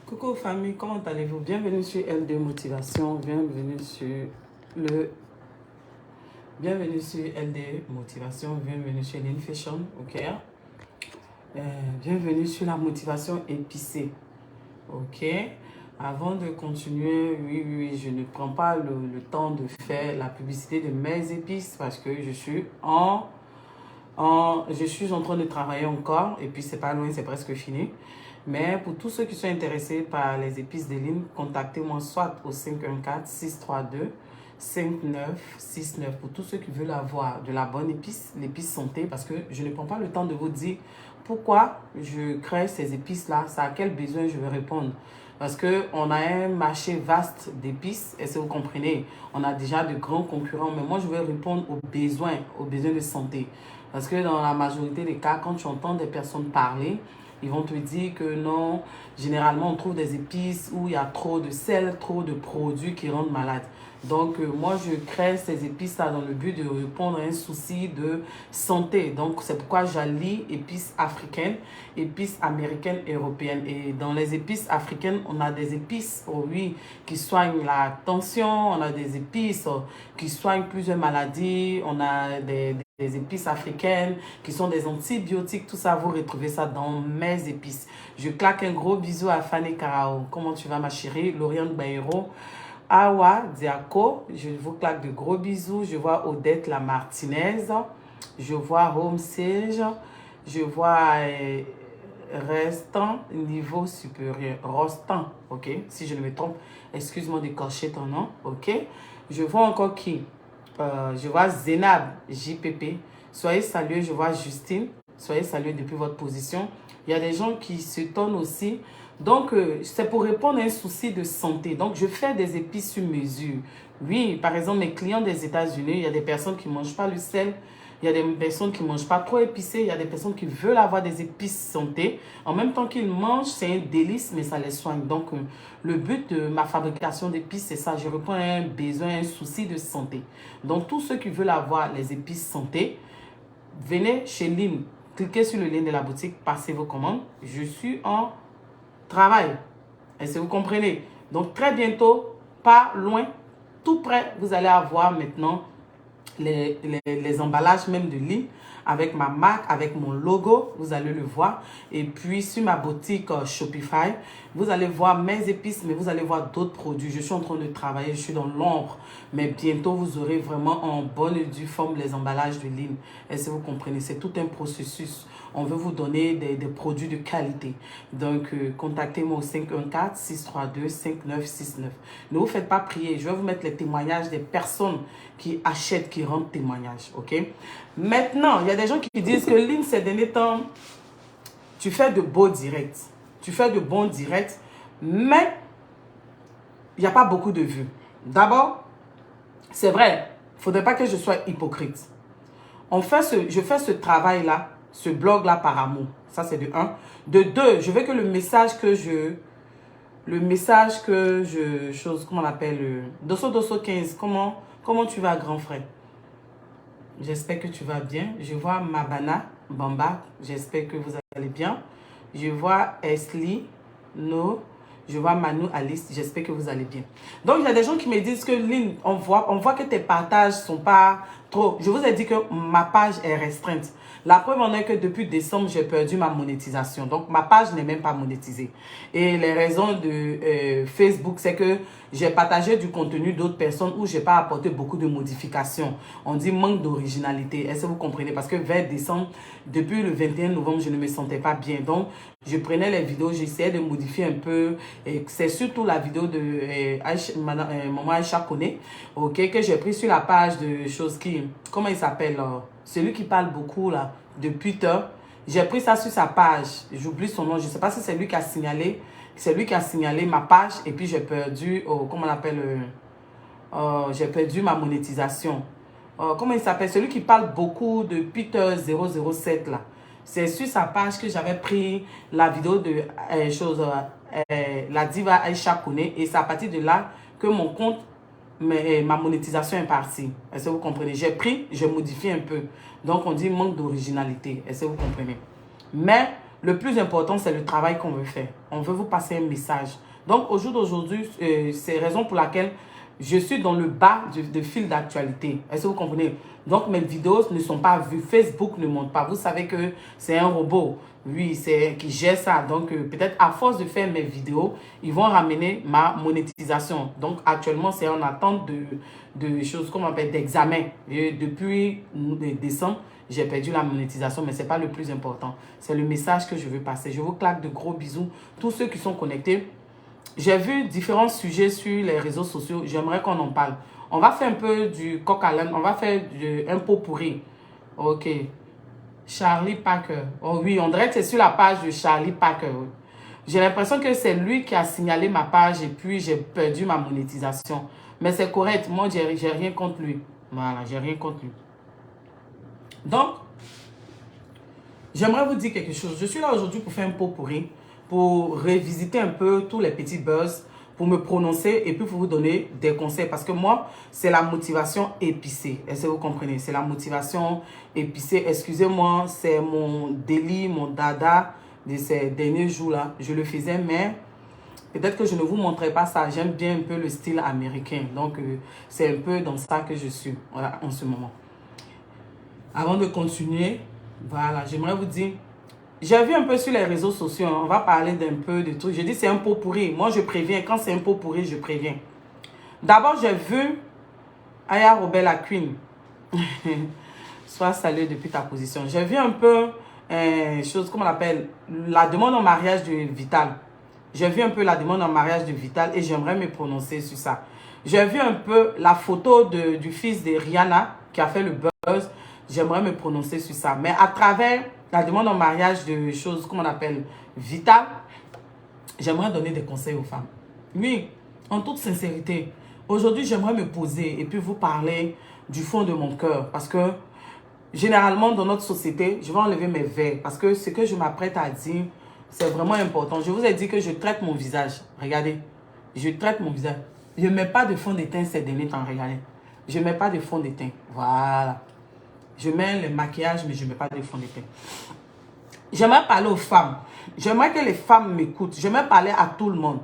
Coucou famille, comment allez-vous? Bienvenue sur LD Motivation, le... Bienvenue sur LD Motivation, bienvenue sur l'Infection, ok? Bienvenue sur la motivation épicée, ok? Avant de continuer, oui, je ne prends pas le temps de faire la publicité de mes épices parce que je suis en train de travailler encore et puis c'est pas loin, c'est presque fini. Mais pour tous ceux qui sont intéressés par les épices de Lynn, contactez-moi soit au 514-632-5969 pour tous ceux qui veulent avoir de la bonne épice, l'épice santé, parce que je ne prends pas le temps de vous dire pourquoi je crée ces épices-là, c'est à quel besoin je vais répondre. Parce qu'on a un marché vaste d'épices, et si vous comprenez, on a déjà de grands concurrents, mais moi je vais répondre aux besoins de santé. Parce que dans la majorité des cas, quand tu entends des personnes parler, ils vont te dire que non, généralement on trouve des épices où il y a trop de sel, trop de produits qui rendent malade. Donc moi je crée ces épices-là dans le but de répondre à un souci de santé. Donc c'est pourquoi j'allie épices africaines, épices américaines et européennes. Et dans les épices africaines, on a des épices, oh oui, qui soignent la tension, on a des épices qui soignent plusieurs maladies, on a des épices africaines qui sont des antibiotiques, tout ça, vous retrouvez ça dans mes épices. Je claque un gros bisou à Fanny Karao. Comment tu vas ma chérie? Lauriane Bairo, Awa Diako, je vous claque de gros bisous. Je vois Odette la Martinez, je vois Home Sage, je vois Restant niveau supérieur, Rostan, ok? Si je ne me trompe, excuse-moi d'écorcher ton nom, ok? Je vois encore qui? Je vois Zénab JPP. Soyez salués, je vois Justine. Soyez salués depuis votre position. Il y a des gens qui se tonnent aussi. Donc, c'est pour répondre à un souci de santé. Donc, je fais des épices sur mesure. Oui, par exemple, mes clients des États-Unis, il y a des personnes qui ne mangent pas le sel. Il y a des personnes qui ne mangent pas trop épicé. Il y a des personnes qui veulent avoir des épices santé. En même temps qu'ils mangent, c'est un délice, mais ça les soigne. Donc, le but de ma fabrication d'épices, c'est ça. Je réponds à un besoin, à un souci de santé. Donc, tous ceux qui veulent avoir les épices santé, venez chez Lynn. Cliquez sur le lien de la boutique, passez vos commandes. Je suis en travail. Est-ce que vous comprenez? Donc, très bientôt, pas loin, tout près, vous allez avoir maintenant les emballages même de Lynn avec ma marque, avec mon logo, vous allez le voir. Et puis sur ma boutique Shopify, vous allez voir mes épices, mais vous allez voir d'autres produits. Je suis en train de travailler, je suis dans l'ombre, mais bientôt vous aurez vraiment en bonne et due forme les emballages de Lynn. Est-ce que vous comprenez? C'est tout un processus. On veut vous donner des produits de qualité. Donc, contactez-moi au 514-632-5969. Ne vous faites pas prier. Je vais vous mettre les témoignages des personnes qui achètent, qui rendent témoignage. OK? Maintenant, il y a des gens qui disent que Lynn, ces derniers temps, tu fais de beaux directs. Tu fais de bons directs, mais il n'y a pas beaucoup de vues. D'abord, c'est vrai, il ne faudrait pas que je sois hypocrite. Je fais ce travail-là, ce blog-là par amour. Ça, c'est de 1. De 2, je veux que le message que je... comment on appelle? Dosso 15. Comment tu vas, grand frère? J'espère que tu vas bien. Je vois Mabana Bamba. J'espère que vous allez bien. Je vois Esli No. Je vois Manu Alice. J'espère que vous allez bien. Donc, il y a des gens qui me disent que Lynn, on voit que tes partages sont pas trop. Je vous ai dit que ma page est restreinte. La preuve en est que depuis décembre, j'ai perdu ma monétisation. Donc, ma page n'est même pas monétisée. Et les raisons de Facebook, c'est que j'ai partagé du contenu d'autres personnes où je n'ai pas apporté beaucoup de modifications. On dit manque d'originalité. Est-ce que vous comprenez? Parce que vers décembre, depuis le 21 novembre, je ne me sentais pas bien. Donc, je prenais les vidéos, j'essayais de modifier un peu. C'est surtout la vidéo de Maman Aïcha Kone, ok, que j'ai pris sur la page de choses qui... Comment il s'appelle? Celui qui parle beaucoup là, de Twitter. J'ai pris ça sur sa page. J'oublie son nom. Je ne sais pas si c'est lui qui a signalé. C'est lui qui a signalé ma page. Et puis j'ai perdu, comment on appelle, j'ai perdu ma monétisation. Comment il s'appelle? Celui qui parle beaucoup de Peter 007 là. C'est sur sa page que j'avais pris la vidéo de la diva Aïcha Kone. Et c'est à partir de là que mon compte ma monétisation est partie. Est-ce que vous comprenez? J'ai pris, j'ai modifié un peu. Donc, on dit manque d'originalité. Est-ce que vous comprenez? Mais le plus important, c'est le travail qu'on veut faire. On veut vous passer un message. Donc, au jour d'aujourd'hui, c'est la raison pour laquelle je suis dans le bas de fil d'actualité. Est-ce que vous comprenez? Donc, mes vidéos ne sont pas vues. Facebook ne montre pas. Vous savez que c'est un robot. Oui, c'est qui gère ça. Donc, peut-être à force de faire mes vidéos, ils vont ramener ma monétisation. Donc, actuellement, c'est en attente de choses qu'on appelle d'examen. Depuis décembre, j'ai perdu la monétisation, mais ce n'est pas le plus important. C'est le message que je veux passer. Je vous claque de gros bisous. Tous ceux qui sont connectés. J'ai vu différents sujets sur les réseaux sociaux. J'aimerais qu'on en parle. On va faire un peu du coq à l'âne. On va faire un pot pourri. Ok. Charlie Parker. Oh oui, on dirait que c'est sur la page de Charlie Parker. J'ai l'impression que c'est lui qui a signalé ma page et puis j'ai perdu ma monétisation. Mais c'est correct. Moi, j'ai rien contre lui. Voilà, j'ai rien contre lui. Donc, j'aimerais vous dire quelque chose. Je suis là aujourd'hui pour faire un pot pourri, pour revisiter un peu tous les petits buzz, pour me prononcer et puis pour vous donner des conseils. Parce que moi, c'est la motivation épicée. Est-ce que vous comprenez? C'est la motivation épicée. Excusez-moi, c'est mon délit, mon dada de ces derniers jours-là. Je le faisais, mais peut-être que je ne vous montrerai pas ça. J'aime bien un peu le style américain. Donc, c'est un peu dans ça que je suis voilà, en ce moment. Avant de continuer, voilà, j'aimerais vous dire, j'ai vu un peu sur les réseaux sociaux, on va parler d'un peu de trucs. Je dis c'est un pot pourri. Moi, je préviens. Quand c'est un pot pourri, je préviens. D'abord, j'ai vu Aya Robert la Queen. Sois salué depuis ta position. J'ai vu un peu, chose, comment on appelle, la demande en mariage de Vital. J'ai vu un peu la demande en mariage de Vital et j'aimerais me prononcer sur ça. J'ai vu un peu la photo du fils de Rihanna qui a fait le buzz. J'aimerais me prononcer sur ça. Mais à travers la demande en mariage de choses, comment on appelle, Vital, j'aimerais donner des conseils aux femmes. Oui, en toute sincérité, aujourd'hui, j'aimerais me poser et puis vous parler du fond de mon cœur. Parce que, généralement, dans notre société, je vais enlever mes verres. Parce que ce que je m'apprête à dire, c'est vraiment important. Je vous ai dit que je traite mon visage. Regardez, je traite mon visage. Je ne mets pas de fond de teint ces derniers temps, regardez. Je ne mets pas de fond de teint. Voilà. Je mets le maquillage, mais je ne mets pas de fond de teint. J'aimerais parler aux femmes. J'aimerais que les femmes m'écoutent. J'aimerais parler à tout le monde.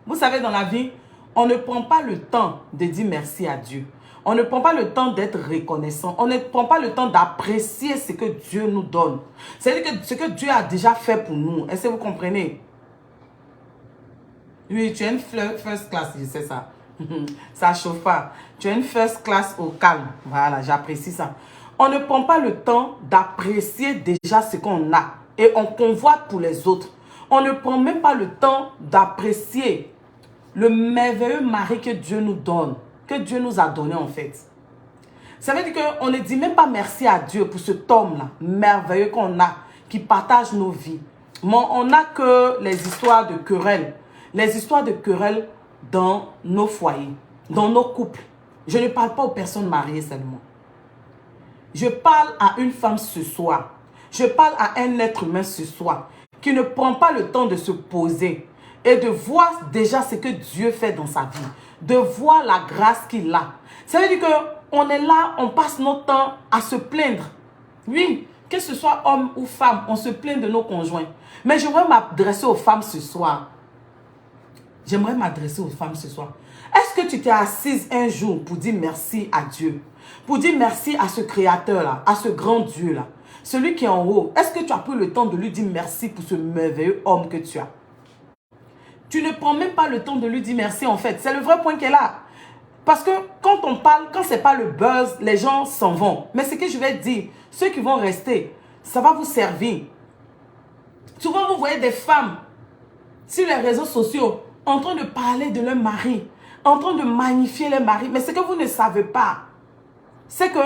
Vous savez, dans la vie, on ne prend pas le temps de dire merci à Dieu. On ne prend pas le temps d'être reconnaissant. On ne prend pas le temps d'apprécier ce que Dieu nous donne. C'est-à-dire que ce que Dieu a déjà fait pour nous. Est-ce que vous comprenez? Oui, tu as une first class, je sais ça. Ça chauffe pas. Tu as une first class au calme. Voilà, j'apprécie ça. On ne prend pas le temps d'apprécier déjà ce qu'on a. Et on convoite pour les autres. On ne prend même pas le temps d'apprécier le merveilleux mari que Dieu nous donne. Que Dieu nous a donné en fait. Ça veut dire qu'on ne dit même pas merci à Dieu pour cet homme-là, merveilleux qu'on a, qui partage nos vies. Mais on n'a que les histoires de querelles. Les histoires de querelles dans nos foyers, dans nos couples. Je ne parle pas aux personnes mariées seulement. Je parle à une femme ce soir. Je parle à un être humain ce soir qui ne prend pas le temps de se poser et de voir déjà ce que Dieu fait dans sa vie. De voir la grâce qu'il a. Ça veut dire qu'on est là, on passe notre temps à se plaindre. Oui, que ce soit homme ou femme, on se plaint de nos conjoints. Mais j'aimerais m'adresser aux femmes ce soir. J'aimerais m'adresser aux femmes ce soir. Est-ce que tu t'es assise un jour pour dire merci à Dieu? Pour dire merci à ce créateur-là, à ce grand Dieu-là, celui qui est en haut. Est-ce que tu as pris le temps de lui dire merci pour ce merveilleux homme que tu as? Tu ne prends même pas le temps de lui dire merci en fait. C'est le vrai point qu'elle a. Parce que quand on parle, quand ce n'est pas le buzz, les gens s'en vont. Mais ce que je vais dire, ceux qui vont rester, ça va vous servir. Souvent, vous voyez des femmes sur les réseaux sociaux en train de parler de leur mari, en train de magnifier leur mari. Mais ce que vous ne savez pas, c'est que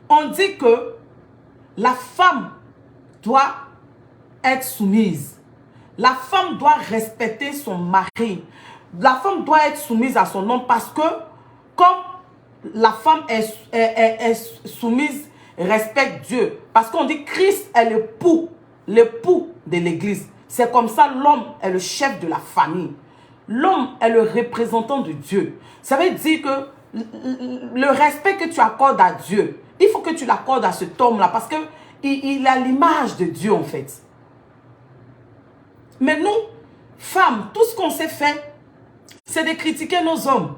on dit que la femme doit être soumise. La femme doit respecter son mari. La femme doit être soumise à son homme parce que comme la femme est soumise, respecte Dieu. Parce qu'on dit Christ est l'époux de l'église. C'est comme ça l'homme est le chef de la famille. l'homme est le représentant de Dieu. Ça veut dire que le respect que tu accordes à Dieu, il faut que tu l'accordes à cet homme-là parce que il a l'image de Dieu en fait. Mais nous, femmes, tout ce qu'on sait faire, c'est de critiquer nos hommes.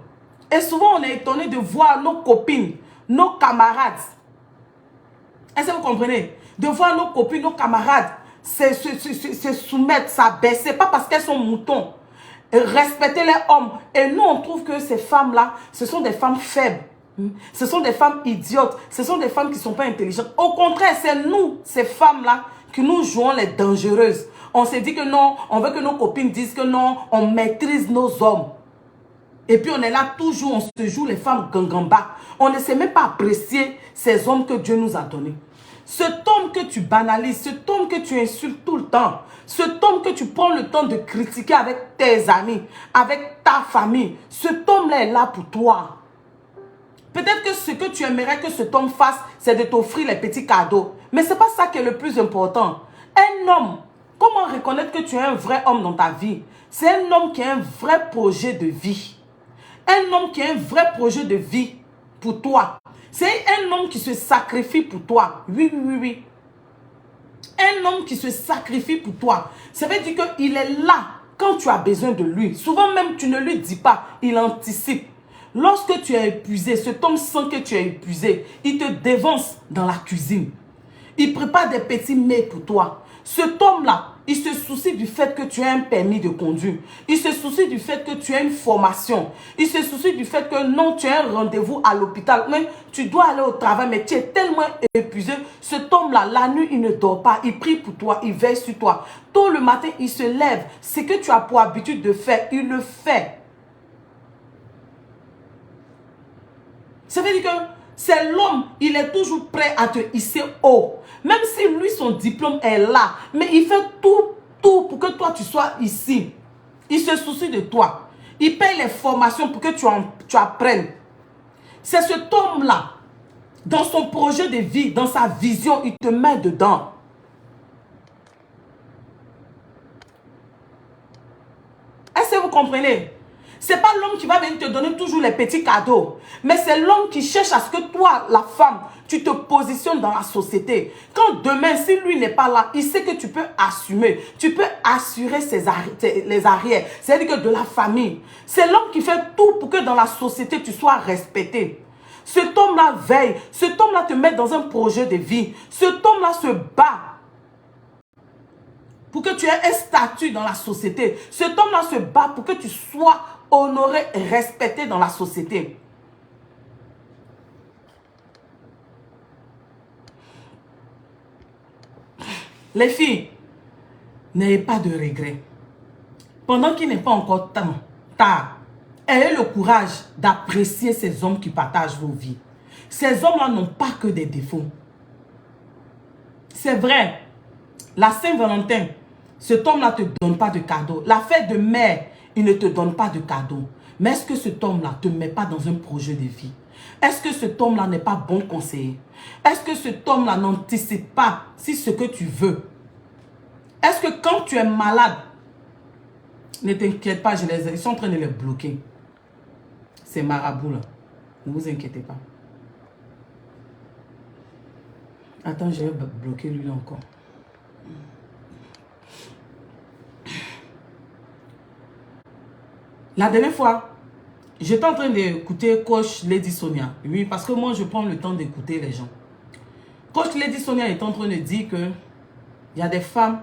Et souvent, on est étonné de voir nos copines, nos camarades. Est-ce que vous comprenez? De voir nos copines, nos camarades se soumettre, s'abaisser, pas parce qu'elles sont moutons. Respecter les hommes. Et nous, on trouve que ces femmes-là, ce sont des femmes faibles. Ce sont des femmes idiotes. Ce sont des femmes qui ne sont pas intelligentes. Au contraire, c'est nous, ces femmes-là, que nous jouons les dangereuses. On s'est dit que non, on veut que nos copines disent que non, on maîtrise nos hommes. Et puis on est là toujours, on se joue les femmes gangamba. On ne sait même pas apprécier ces hommes que Dieu nous a donnés. Cet homme que tu banalises, cet homme que tu insultes tout le temps, cet homme que tu prends le temps de critiquer avec tes amis, avec ta famille, cet homme-là est là pour toi. Peut-être que ce que tu aimerais que cet homme fasse, c'est de t'offrir les petits cadeaux. Mais ce n'est pas ça qui est le plus important. Un homme, comment reconnaître que tu es un vrai homme dans ta vie? C'est un homme qui a un vrai projet de vie. Un homme qui a un vrai projet de vie pour toi. C'est un homme qui se sacrifie pour toi. Oui, oui, oui, oui. Un homme qui se sacrifie pour toi. Ça veut dire qu'il est là quand tu as besoin de lui. Souvent même, tu ne lui dis pas. Il anticipe. Lorsque tu es épuisé, cet homme sent que tu es épuisé. Il te dévance dans la cuisine. Il prépare des petits mets pour toi. Cet homme-là, il se soucie du fait que tu as un permis de conduire. Il se soucie du fait que tu as une formation. Il se soucie du fait que non, tu as un rendez-vous à l'hôpital. Mais tu dois aller au travail, mais tu es tellement épuisé. Cet homme-là, la nuit, il ne dort pas. Il prie pour toi, il veille sur toi. Tôt le matin, il se lève. Ce que tu as pour habitude de faire, il le fait. Ça veut dire que c'est l'homme, il est toujours prêt à te hisser haut. Même si lui, son diplôme est là. Mais il fait tout pour que toi, tu sois ici. Il se soucie de toi. Il paye les formations pour que tu apprennes. C'est cet homme-là, dans son projet de vie, dans sa vision, il te met dedans. Est-ce que vous comprenez? Ce n'est pas l'homme qui va venir te donner toujours les petits cadeaux. Mais c'est l'homme qui cherche à ce que toi, la femme, tu te positionnes dans la société. Quand demain, si lui n'est pas là, il sait que tu peux assumer. Tu peux assurer les arrières. C'est-à-dire que de la famille. C'est l'homme qui fait tout pour que dans la société, tu sois respecté. Cet homme-là veille. Cet homme-là te met dans un projet de vie. Cet homme-là se bat pour que tu aies un statut dans la société. Cet homme-là se bat pour que tu sois honoré et respecté dans la société. Les filles, n'ayez pas de regrets. Pendant qu'il n'est pas encore tard, ayez le courage d'apprécier ces hommes qui partagent vos vies. Ces hommes-là n'ont pas que des défauts. C'est vrai, la Saint-Valentin, cet homme-là ne te donne pas de cadeau. La fête de mère, il ne te donne pas de cadeau. Mais est-ce que cet homme-là ne te met pas dans un projet de vie? Est-ce que cet homme-là n'est pas bon conseiller? Est-ce que cet homme-là n'anticipe pas si ce que tu veux? Est-ce que quand tu es malade, ne t'inquiète pas, ils sont en train de les bloquer. Ces marabouts là, ne vous inquiétez pas. Attends, je vais bloquer lui là encore. La dernière fois, j'étais en train d'écouter Coach Lady Sonia. Oui, parce que moi, je prends le temps d'écouter les gens. Coach Lady Sonia est en train de dire que il y a des femmes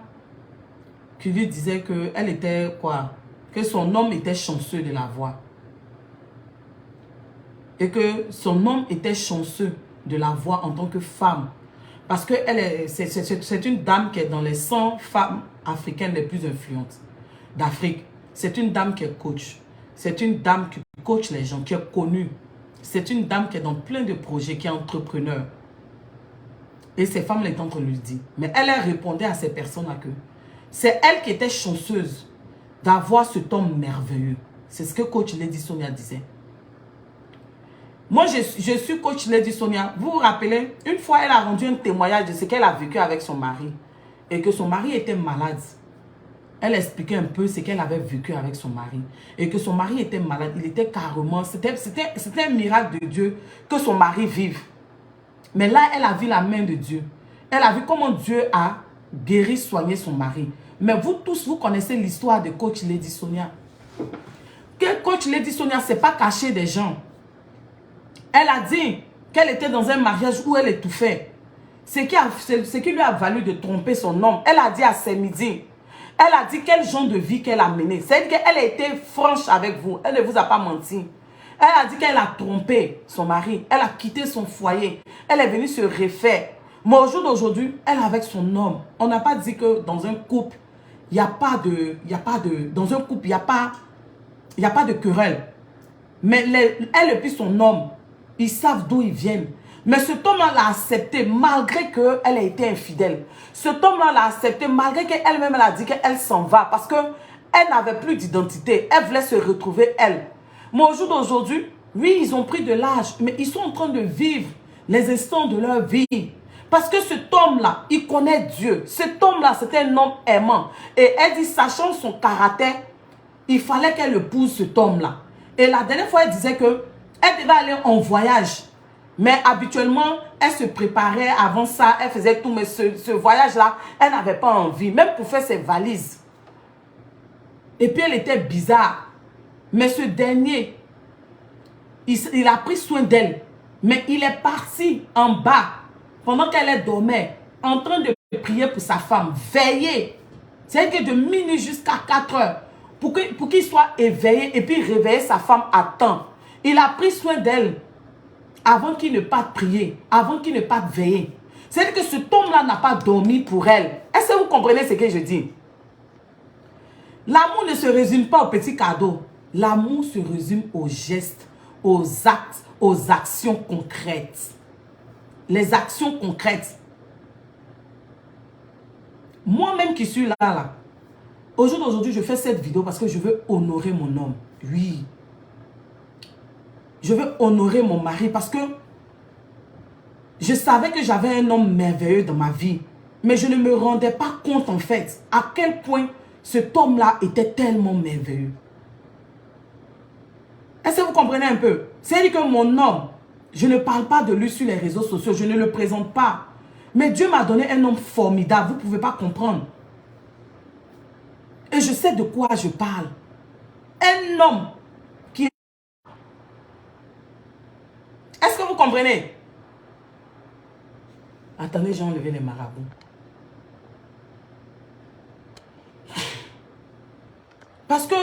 qui lui disaient qu'elle était quoi? Que son homme était chanceux de la voir. Et que son homme était chanceux de la voir en tant que femme. Parce que c'est une dame qui est dans les 100 femmes africaines les plus influentes d'Afrique. C'est une dame qui est coach. C'est une dame qui coach les gens, qui est connue. C'est une dame qui est dans plein de projets, qui est entrepreneur. Et ces femmes étaient en train de lui dire. Mais elle répondait à ces personnes-là que c'est elle qui était chanceuse d'avoir cet homme merveilleux. C'est ce que coach Lady Sonia disait. Moi, je suis coach Lady Sonia. Vous vous rappelez, une fois, elle a rendu un témoignage de ce qu'elle a vécu avec son mari. Et que son mari était malade. elle expliquait un peu ce qu'elle avait vécu avec son mari. Et que son mari était malade, il était carrément... C'était un miracle de Dieu que son mari vive. Mais là, elle a vu la main de Dieu. Elle a vu comment Dieu a guéri, soigné son mari. Mais vous tous, vous connaissez l'histoire de coach Lady Sonia. Que coach Lady Sonia ne s'est pas caché des gens. Elle a dit qu'elle était dans un mariage où elle étouffait. Ce qui lui a valu de tromper son homme. Elle a dit à ses midi. Elle a dit quel genre de vie qu'elle a mené. C'est-à-dire qu'elle a été franche avec vous. Elle ne vous a pas menti. Elle a dit qu'elle a trompé son mari. Elle a quitté son foyer. Elle est venue se refaire. Mais au jour d'aujourd'hui, elle est avec son homme. On n'a pas dit que dans un couple, il n'y a pas de... Dans un couple, il n'y a pas de querelle. Mais elle et puis son homme, ils savent d'où ils viennent. Mais cet homme-là l'a accepté malgré qu'elle a été infidèle. Cet homme-là l'a accepté malgré qu'elle-même elle a dit qu'elle s'en va. Parce qu'elle n'avait plus d'identité. Elle voulait se retrouver elle. Mais au jour d'aujourd'hui, oui, ils ont pris de l'âge. Mais ils sont en train de vivre les instants de leur vie. Parce que cet homme-là, il connaît Dieu. Cet homme-là, c'était un homme aimant. Et elle dit, sachant son caractère, il fallait qu'elle épouse cet homme-là. Et la dernière fois, elle disait que elle devait aller en voyage. Mais habituellement, elle se préparait avant ça, elle faisait tout. Mais ce voyage-là, elle n'avait pas envie, même pour faire ses valises. Et puis, elle était bizarre. Mais ce dernier, il a pris soin d'elle. Mais il est parti en bas, pendant qu'elle dormait, en train de prier pour sa femme, veiller. C'est-à-dire que de minuit jusqu'à 4 heures, pour qu'il soit éveillé et puis réveiller sa femme à temps. Il a pris soin d'elle avant qu'il ne parte prier, avant qu'il ne parte veiller. C'est-à-dire que cet homme-là n'a pas dormi pour elle. Est-ce que vous comprenez ce que je dis? L'amour ne se résume pas aux petits cadeaux. L'amour se résume aux gestes, aux actes, aux actions concrètes. Les actions concrètes. Moi-même qui suis là, aujourd'hui, je fais cette vidéo parce que je veux honorer mon homme. Oui. Je veux honorer mon mari parce que je savais que j'avais un homme merveilleux dans ma vie. Mais je ne me rendais pas compte en fait à quel point cet homme-là était tellement merveilleux. Est-ce que vous comprenez un peu? C'est-à-dire que mon homme, je ne parle pas de lui sur les réseaux sociaux, je ne le présente pas. Mais Dieu m'a donné un homme formidable, vous ne pouvez pas comprendre. Et je sais de quoi je parle. Un homme qui... Est-ce que vous comprenez? Attendez, j'ai enlevé les marabouts. Parce que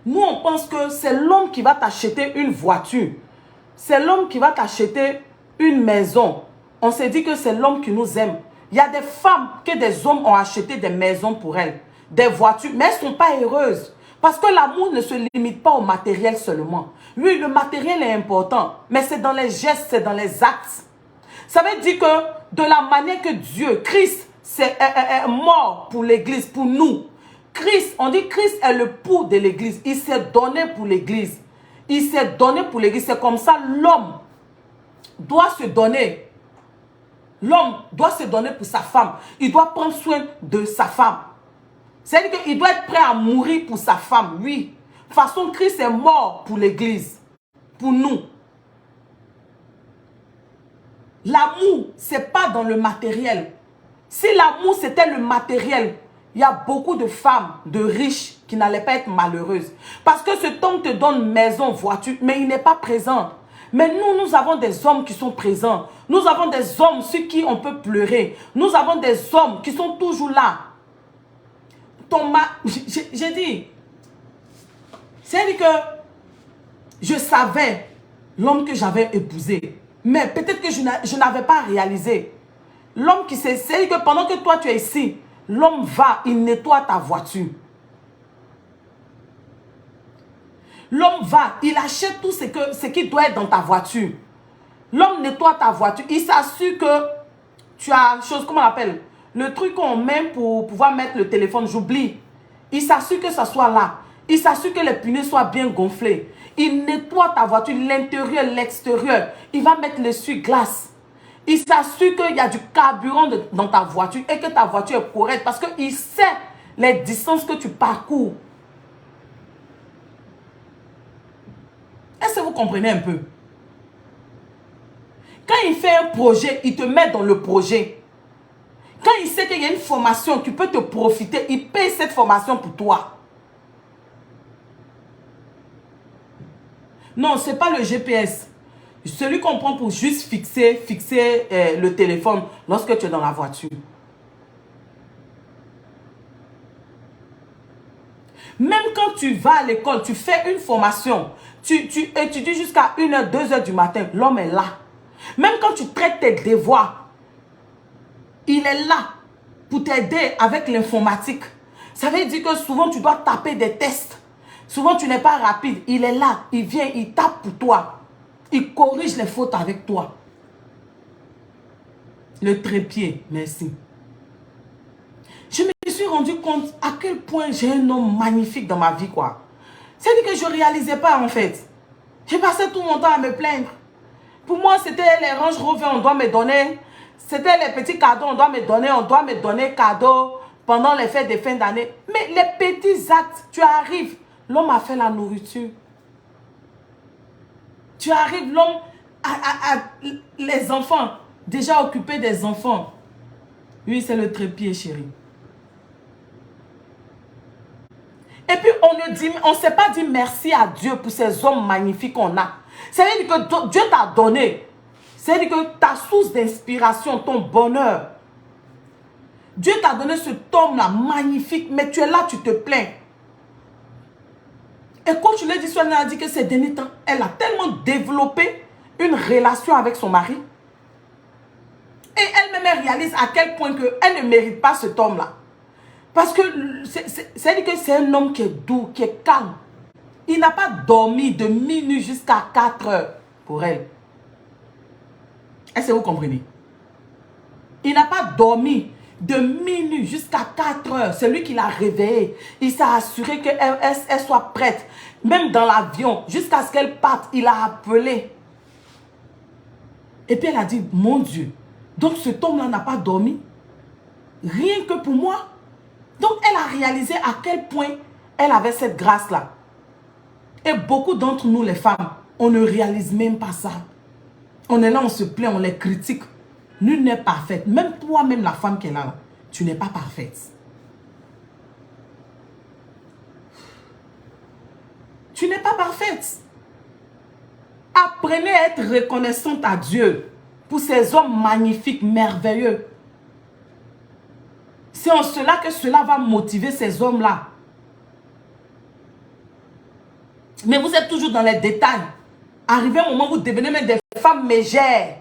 nous, on pense que c'est l'homme qui va t'acheter une voiture. C'est l'homme qui va t'acheter une maison. On s'est dit que c'est l'homme qui nous aime. Il y a des femmes que des hommes ont acheté des maisons pour elles, des voitures, mais elles ne sont pas heureuses. Parce que l'amour ne se limite pas au matériel seulement. Oui, le matériel est important, mais c'est dans les gestes, c'est dans les actes. Ça veut dire que de la manière que Dieu, Christ, est mort pour l'église, pour nous. Christ, on dit Christ est le pouls de l'église. Il s'est donné pour l'église. Il s'est donné pour l'église. C'est comme ça, l'homme doit se donner. L'homme doit se donner pour sa femme. Il doit prendre soin de sa femme. C'est-à-dire qu'il doit être prêt à mourir pour sa femme, oui. De toute façon, Christ est mort pour l'église, pour nous. L'amour, ce n'est pas dans le matériel. Si l'amour, c'était le matériel, il y a beaucoup de femmes, de riches, qui n'allaient pas être malheureuses. Parce que cet homme te donne maison, voiture, mais il n'est pas présent. Mais nous avons des hommes qui sont présents. Nous avons des hommes sur qui on peut pleurer. Nous avons des hommes qui sont toujours là. J'ai dit, c'est-à-dire que je savais l'homme que j'avais épousé. Mais peut-être que je n'avais pas réalisé. L'homme qui sait, c'est que pendant que toi tu es ici, l'homme va, il nettoie ta voiture. L'homme va, il achète tout ce qui doit être dans ta voiture. L'homme nettoie ta voiture. Il s'assure que tu as chose, comment on appelle? Le truc qu'on met pour pouvoir mettre le téléphone, j'oublie. Il s'assure que ça soit là. Il s'assure que les pneus soient bien gonflés. Il nettoie ta voiture, l'intérieur, l'extérieur. Il va mettre l'essuie-glace. Il s'assure qu'il y a du carburant dans ta voiture et que ta voiture est correcte parce qu'il sait les distances que tu parcours. Est-ce que vous comprenez un peu? Quand il fait un projet, il te met dans le projet. Quand il sait qu'il y a une formation, tu peux te profiter, il paye cette formation pour toi. Non, ce n'est pas le GPS. Celui qu'on prend pour juste fixer le téléphone lorsque tu es dans la voiture. Même quand tu vas à l'école, tu fais une formation, tu étudies jusqu'à 1h, 2h du matin, l'homme est là. Même quand tu traites tes devoirs, il est là pour t'aider avec l'informatique. Ça veut dire que souvent tu dois taper des tests. Souvent tu n'es pas rapide. Il est là, il vient, il tape pour toi. Il corrige les fautes avec toi. Le trépied, merci. Je me suis rendu compte à quel point j'ai un homme magnifique dans ma vie, quoi. C'est-à-dire que je ne réalisais pas, en fait. J'ai passé tout mon temps à me plaindre. Pour moi, c'était les Range Rover, on doit me donner. C'était les petits cadeaux, on doit me donner cadeaux pendant les fêtes de fin d'année. Mais les petits actes, tu arrives, l'homme a fait la nourriture. Tu arrives, l'homme a les enfants, déjà occupé des enfants. Oui, c'est le trépied, chérie. Et puis, on ne s'est pas dit merci à Dieu pour ces hommes magnifiques qu'on a. C'est-à-dire que Dieu t'a donné. C'est-à-dire que ta source d'inspiration, ton bonheur. Dieu t'a donné cet homme-là magnifique, mais tu es là, tu te plains. Et quand tu l'as dit, elle a dit que ces derniers temps, elle a tellement développé une relation avec son mari. Et elle-même réalise à quel point elle ne mérite pas cet homme-là. Parce que c'est-à-dire que c'est un homme qui est doux, qui est calme. Il n'a pas dormi de minuit jusqu'à 4 heures pour elle. Est-ce que vous comprenez? Il n'a pas dormi de minuit jusqu'à 4 heures. C'est lui qui l'a réveillée. Il s'est assuré qu'elle soit prête. Même dans l'avion, jusqu'à ce qu'elle parte, il a appelé. Et puis elle a dit, mon Dieu, donc cet homme-là n'a pas dormi. Rien que pour moi. Donc elle a réalisé à quel point elle avait cette grâce-là. Et beaucoup d'entre nous, les femmes, on ne réalise même pas ça. On est là, on se plaint, on les critique. Nul n'est parfaite. Même toi-même, la femme qui est là, tu n'es pas parfaite. Tu n'es pas parfaite. Apprenez à être reconnaissante à Dieu pour ces hommes magnifiques, merveilleux. C'est en cela que cela va motiver ces hommes-là. Mais vous êtes toujours dans les détails. Arrivé un moment où vous devenez même des femmes mégères.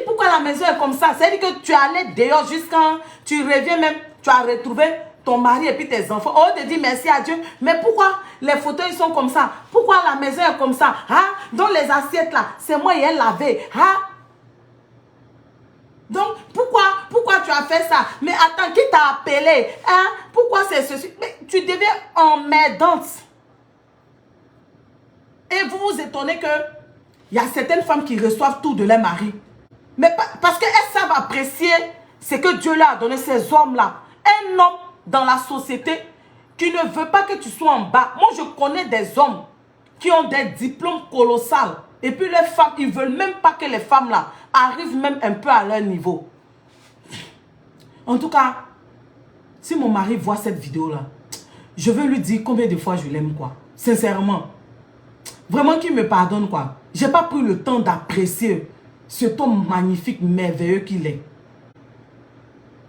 Pourquoi la maison est comme ça? C'est-à-dire que tu allais dehors jusqu'à... Tu reviens même, tu as retrouvé ton mari et puis tes enfants. On te dit merci à Dieu. Mais pourquoi les fauteuils sont comme ça? Pourquoi la maison est comme ça? Hein? Dans les assiettes là, c'est moi et elle lavée. Hein? Donc, pourquoi tu as fait ça? Mais attends, qui t'a appelé? Hein? Pourquoi c'est ceci? Mais tu deviens emmerdante. Et vous vous étonnez que il y a certaines femmes qui reçoivent tout de leur mari. Mais parce qu'elles savent apprécier ce que Dieu leur a donné, ces hommes-là. Un homme dans la société qui ne veut pas que tu sois en bas. Moi, je connais des hommes qui ont des diplômes colossaux. Et puis les femmes, ils ne veulent même pas que les femmes-là arrivent même un peu à leur niveau. En tout cas, si mon mari voit cette vidéo-là, je veux lui dire combien de fois je l'aime, quoi. Sincèrement. Vraiment qu'il me pardonne, quoi. Je n'ai pas pris le temps d'apprécier cet homme magnifique, merveilleux qu'il est.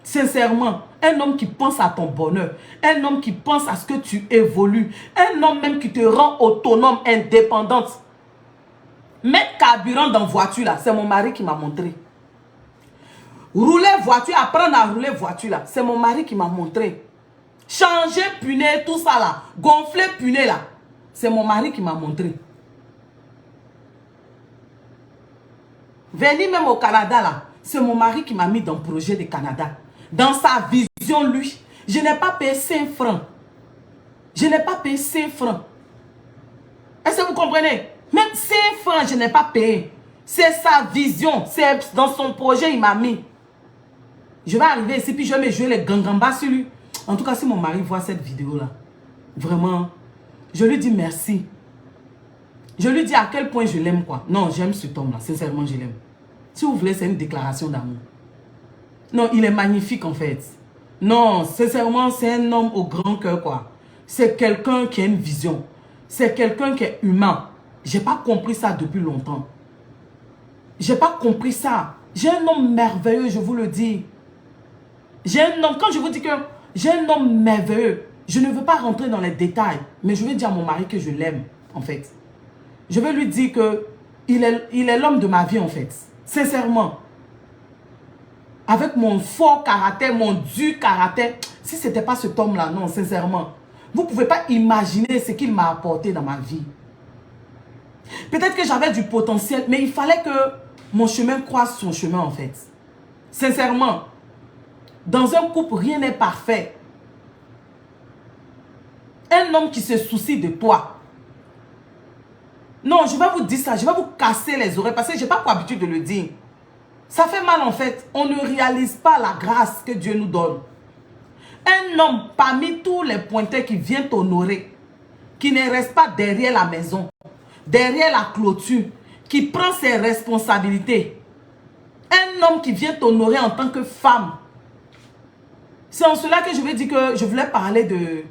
Sincèrement, un homme qui pense à ton bonheur, un homme qui pense à ce que tu évolues, un homme même qui te rend autonome, indépendante. Mettre carburant dans voiture, là, c'est mon mari qui m'a montré. Rouler voiture, apprendre à rouler voiture, là, c'est mon mari qui m'a montré. Changer pneu, tout ça, là, gonfler pneu, là, c'est mon mari qui m'a montré. Venir même au Canada, là, c'est mon mari qui m'a mis dans le projet du Canada. Dans sa vision, lui, je n'ai pas payé 5 francs. Je n'ai pas payé 5 francs. Est-ce que vous comprenez? Même 5 francs, je n'ai pas payé. C'est sa vision. C'est dans son projet, il m'a mis. Je vais arriver ici, puis je vais me jouer les gangambas sur lui. En tout cas, si mon mari voit cette vidéo-là, vraiment, je lui dis merci. Je lui dis à quel point je l'aime, quoi. Non, j'aime cet homme-là. Sincèrement, je l'aime. Si vous voulez, c'est une déclaration d'amour. Non, il est magnifique, en fait. Non, sincèrement, c'est un homme au grand cœur, quoi. C'est quelqu'un qui a une vision. C'est quelqu'un qui est humain. J'ai pas compris ça depuis longtemps. J'ai pas compris ça. J'ai un homme merveilleux, je vous le dis. J'ai un homme, quand je vous dis que j'ai un homme merveilleux, je ne veux pas rentrer dans les détails, mais je vais dire à mon mari que je l'aime, en fait. Je vais lui dire que il est l'homme de ma vie, en fait. Sincèrement. Avec mon fort caractère, mon dur caractère. Si ce n'était pas cet homme-là, non, sincèrement. Vous ne pouvez pas imaginer ce qu'il m'a apporté dans ma vie. Peut-être que j'avais du potentiel, mais il fallait que mon chemin croise son chemin, en fait. Sincèrement. Dans un couple, rien n'est parfait. Un homme qui se soucie de toi. Non, je vais vous dire ça. Je vais vous casser les oreilles parce que je n'ai pas pour habitude de le dire. Ça fait mal en fait. On ne réalise pas la grâce que Dieu nous donne. Un homme parmi tous les pointeurs qui vient t'honorer, qui ne reste pas derrière la maison, derrière la clôture, qui prend ses responsabilités. Un homme qui vient t'honorer en tant que femme. C'est en cela que je vais dire que je voulais parler de...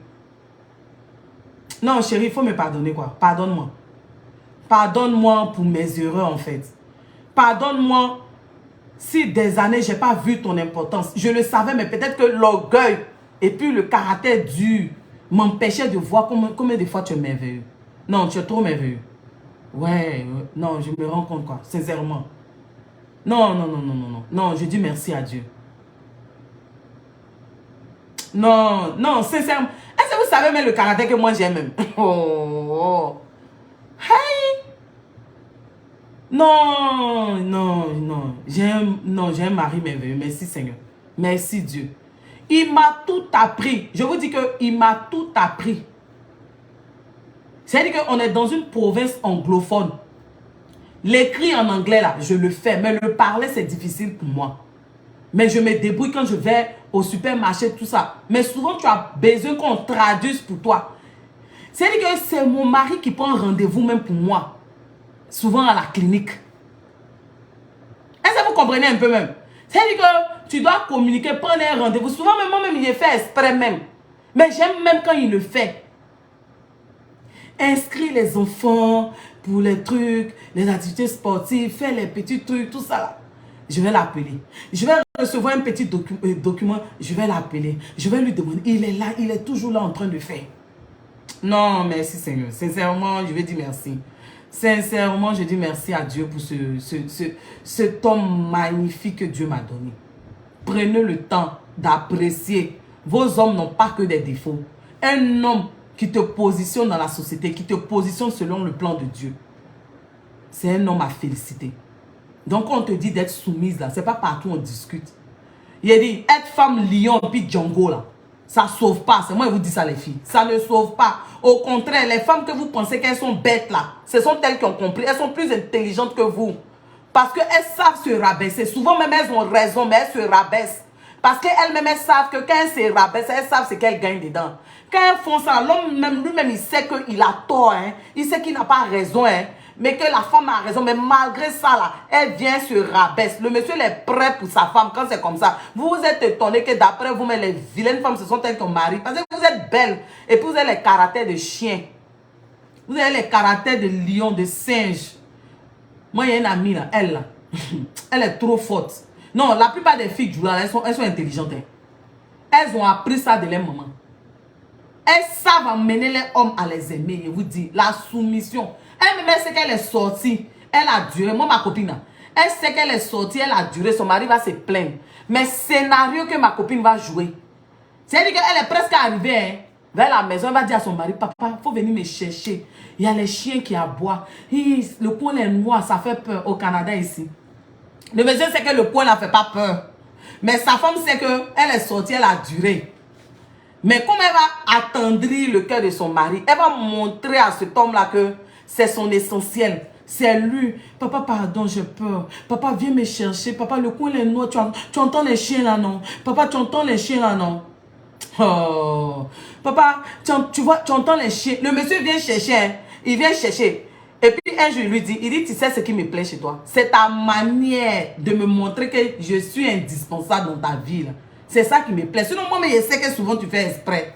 Non, chérie, il faut me pardonner, quoi. Pardonne-moi. Pardonne-moi pour mes erreurs, en fait. Pardonne-moi si des années, je n'ai pas vu ton importance. Je le savais, mais peut-être que l'orgueil et puis le caractère dur m'empêchaient de voir combien de fois tu es merveilleux. Non, tu es trop merveilleux. Ouais, non, je me rends compte, quoi. Sincèrement. Non, non, non, non, non, non. Non, je dis merci à Dieu. Non, non, sincèrement. Est-ce que vous savez même le caractère que moi j'ai même? Oh, hey! Non, non, non. J'ai un mari merveilleux. Merci Seigneur. Merci Dieu. Il m'a tout appris. Je vous dis qu'il m'a tout appris. C'est-à-dire qu'on est dans une province anglophone. L'écrit en anglais, là, je le fais. Mais le parler, c'est difficile pour moi. Mais je me débrouille quand je vais au supermarché, tout ça. Mais souvent, tu as besoin qu'on traduise pour toi. C'est-à-dire que c'est mon mari qui prend rendez-vous même pour moi. Souvent à la clinique. Est-ce que vous comprenez un peu même? C'est-à-dire que tu dois communiquer, prendre un rendez-vous. Souvent, même moi-même, il le fait exprès même. Mais j'aime même quand il le fait. Inscris les enfants pour les trucs, les activités sportives, faire les petits trucs, tout ça là. Je vais l'appeler. Je vais recevoir un petit document. Je vais l'appeler. Je vais lui demander. Il est là, il est toujours là en train de faire. Non, merci Seigneur. Sincèrement, je vais dire merci. Sincèrement, je dis merci à Dieu pour cet homme magnifique que Dieu m'a donné. Prenez le temps d'apprécier. Vos hommes n'ont pas que des défauts. Un homme qui te positionne dans la société, qui te positionne selon le plan de Dieu, c'est un homme à féliciter. Donc, quand on te dit d'être soumise, là, c'est pas partout on discute. Il a dit, être femme lion puis Django, là, ça ne sauve pas. C'est moi qui vous dis ça, les filles. Ça ne sauve pas. Au contraire, les femmes que vous pensez qu'elles sont bêtes, là, ce sont elles qui ont compris. Elles sont plus intelligentes que vous. Parce qu'elles savent se rabaisser. Souvent, même elles ont raison, mais elles se rabaissent. Parce qu'elles-mêmes, elles savent que quand elles se rabaissent, elles savent ce qu'elles gagnent dedans. Quand elles font ça, l'homme lui-même, il sait qu'il a tort. Hein. Il sait qu'il n'a pas raison. Hein. Mais que la femme a raison. Mais malgré ça, là, elle vient se rabaisse. Le monsieur est prêt pour sa femme quand c'est comme ça. Vous vous êtes étonné que d'après vous, mais les vilaines femmes, ce sont elles qui ont marié. Parce que vous êtes belles. Et puis vous avez les caractères de chien. Vous avez les caractères de lion, de singe. Moi, il y a une amie là, elle là. Elle est trop forte. Non, la plupart des filles du là, elles sont intelligentes. Hein. Elles ont appris ça de leur maman. Elles savent amener les hommes à les aimer. Je vous dis, la soumission. Elle sait qu'elle est sortie. Elle a duré. Moi, ma copine, elle sait qu'elle est sortie. Elle a duré. Son mari va se plaindre. Mais scénario que ma copine va jouer. C'est-à-dire qu'elle est presque arrivée hein, vers la maison. Elle va dire à son mari, papa, il faut venir me chercher. Il y a les chiens qui aboient. Le coin est noir. Ça fait peur au Canada ici. Le monsieur sait que le coin ne fait pas peur. Mais sa femme sait qu'elle est sortie. Elle a duré. Mais comme elle va attendrir le cœur de son mari, elle va montrer à cet homme-là que c'est son essentiel. C'est lui. Papa, pardon, j'ai peur. Papa, viens me chercher. Papa, le coin est noir. Tu entends les chiens là, non? Papa, tu entends les chiens là, non? Oh, papa, tu vois, tu entends les chiens. Le monsieur vient chercher, hein. Il vient chercher. Et puis un jour, il lui dit, tu sais ce qui me plaît chez toi? C'est ta manière de me montrer que je suis indispensable dans ta vie. C'est ça qui me plaît. Sinon, moi, mais je sais que souvent tu fais exprès.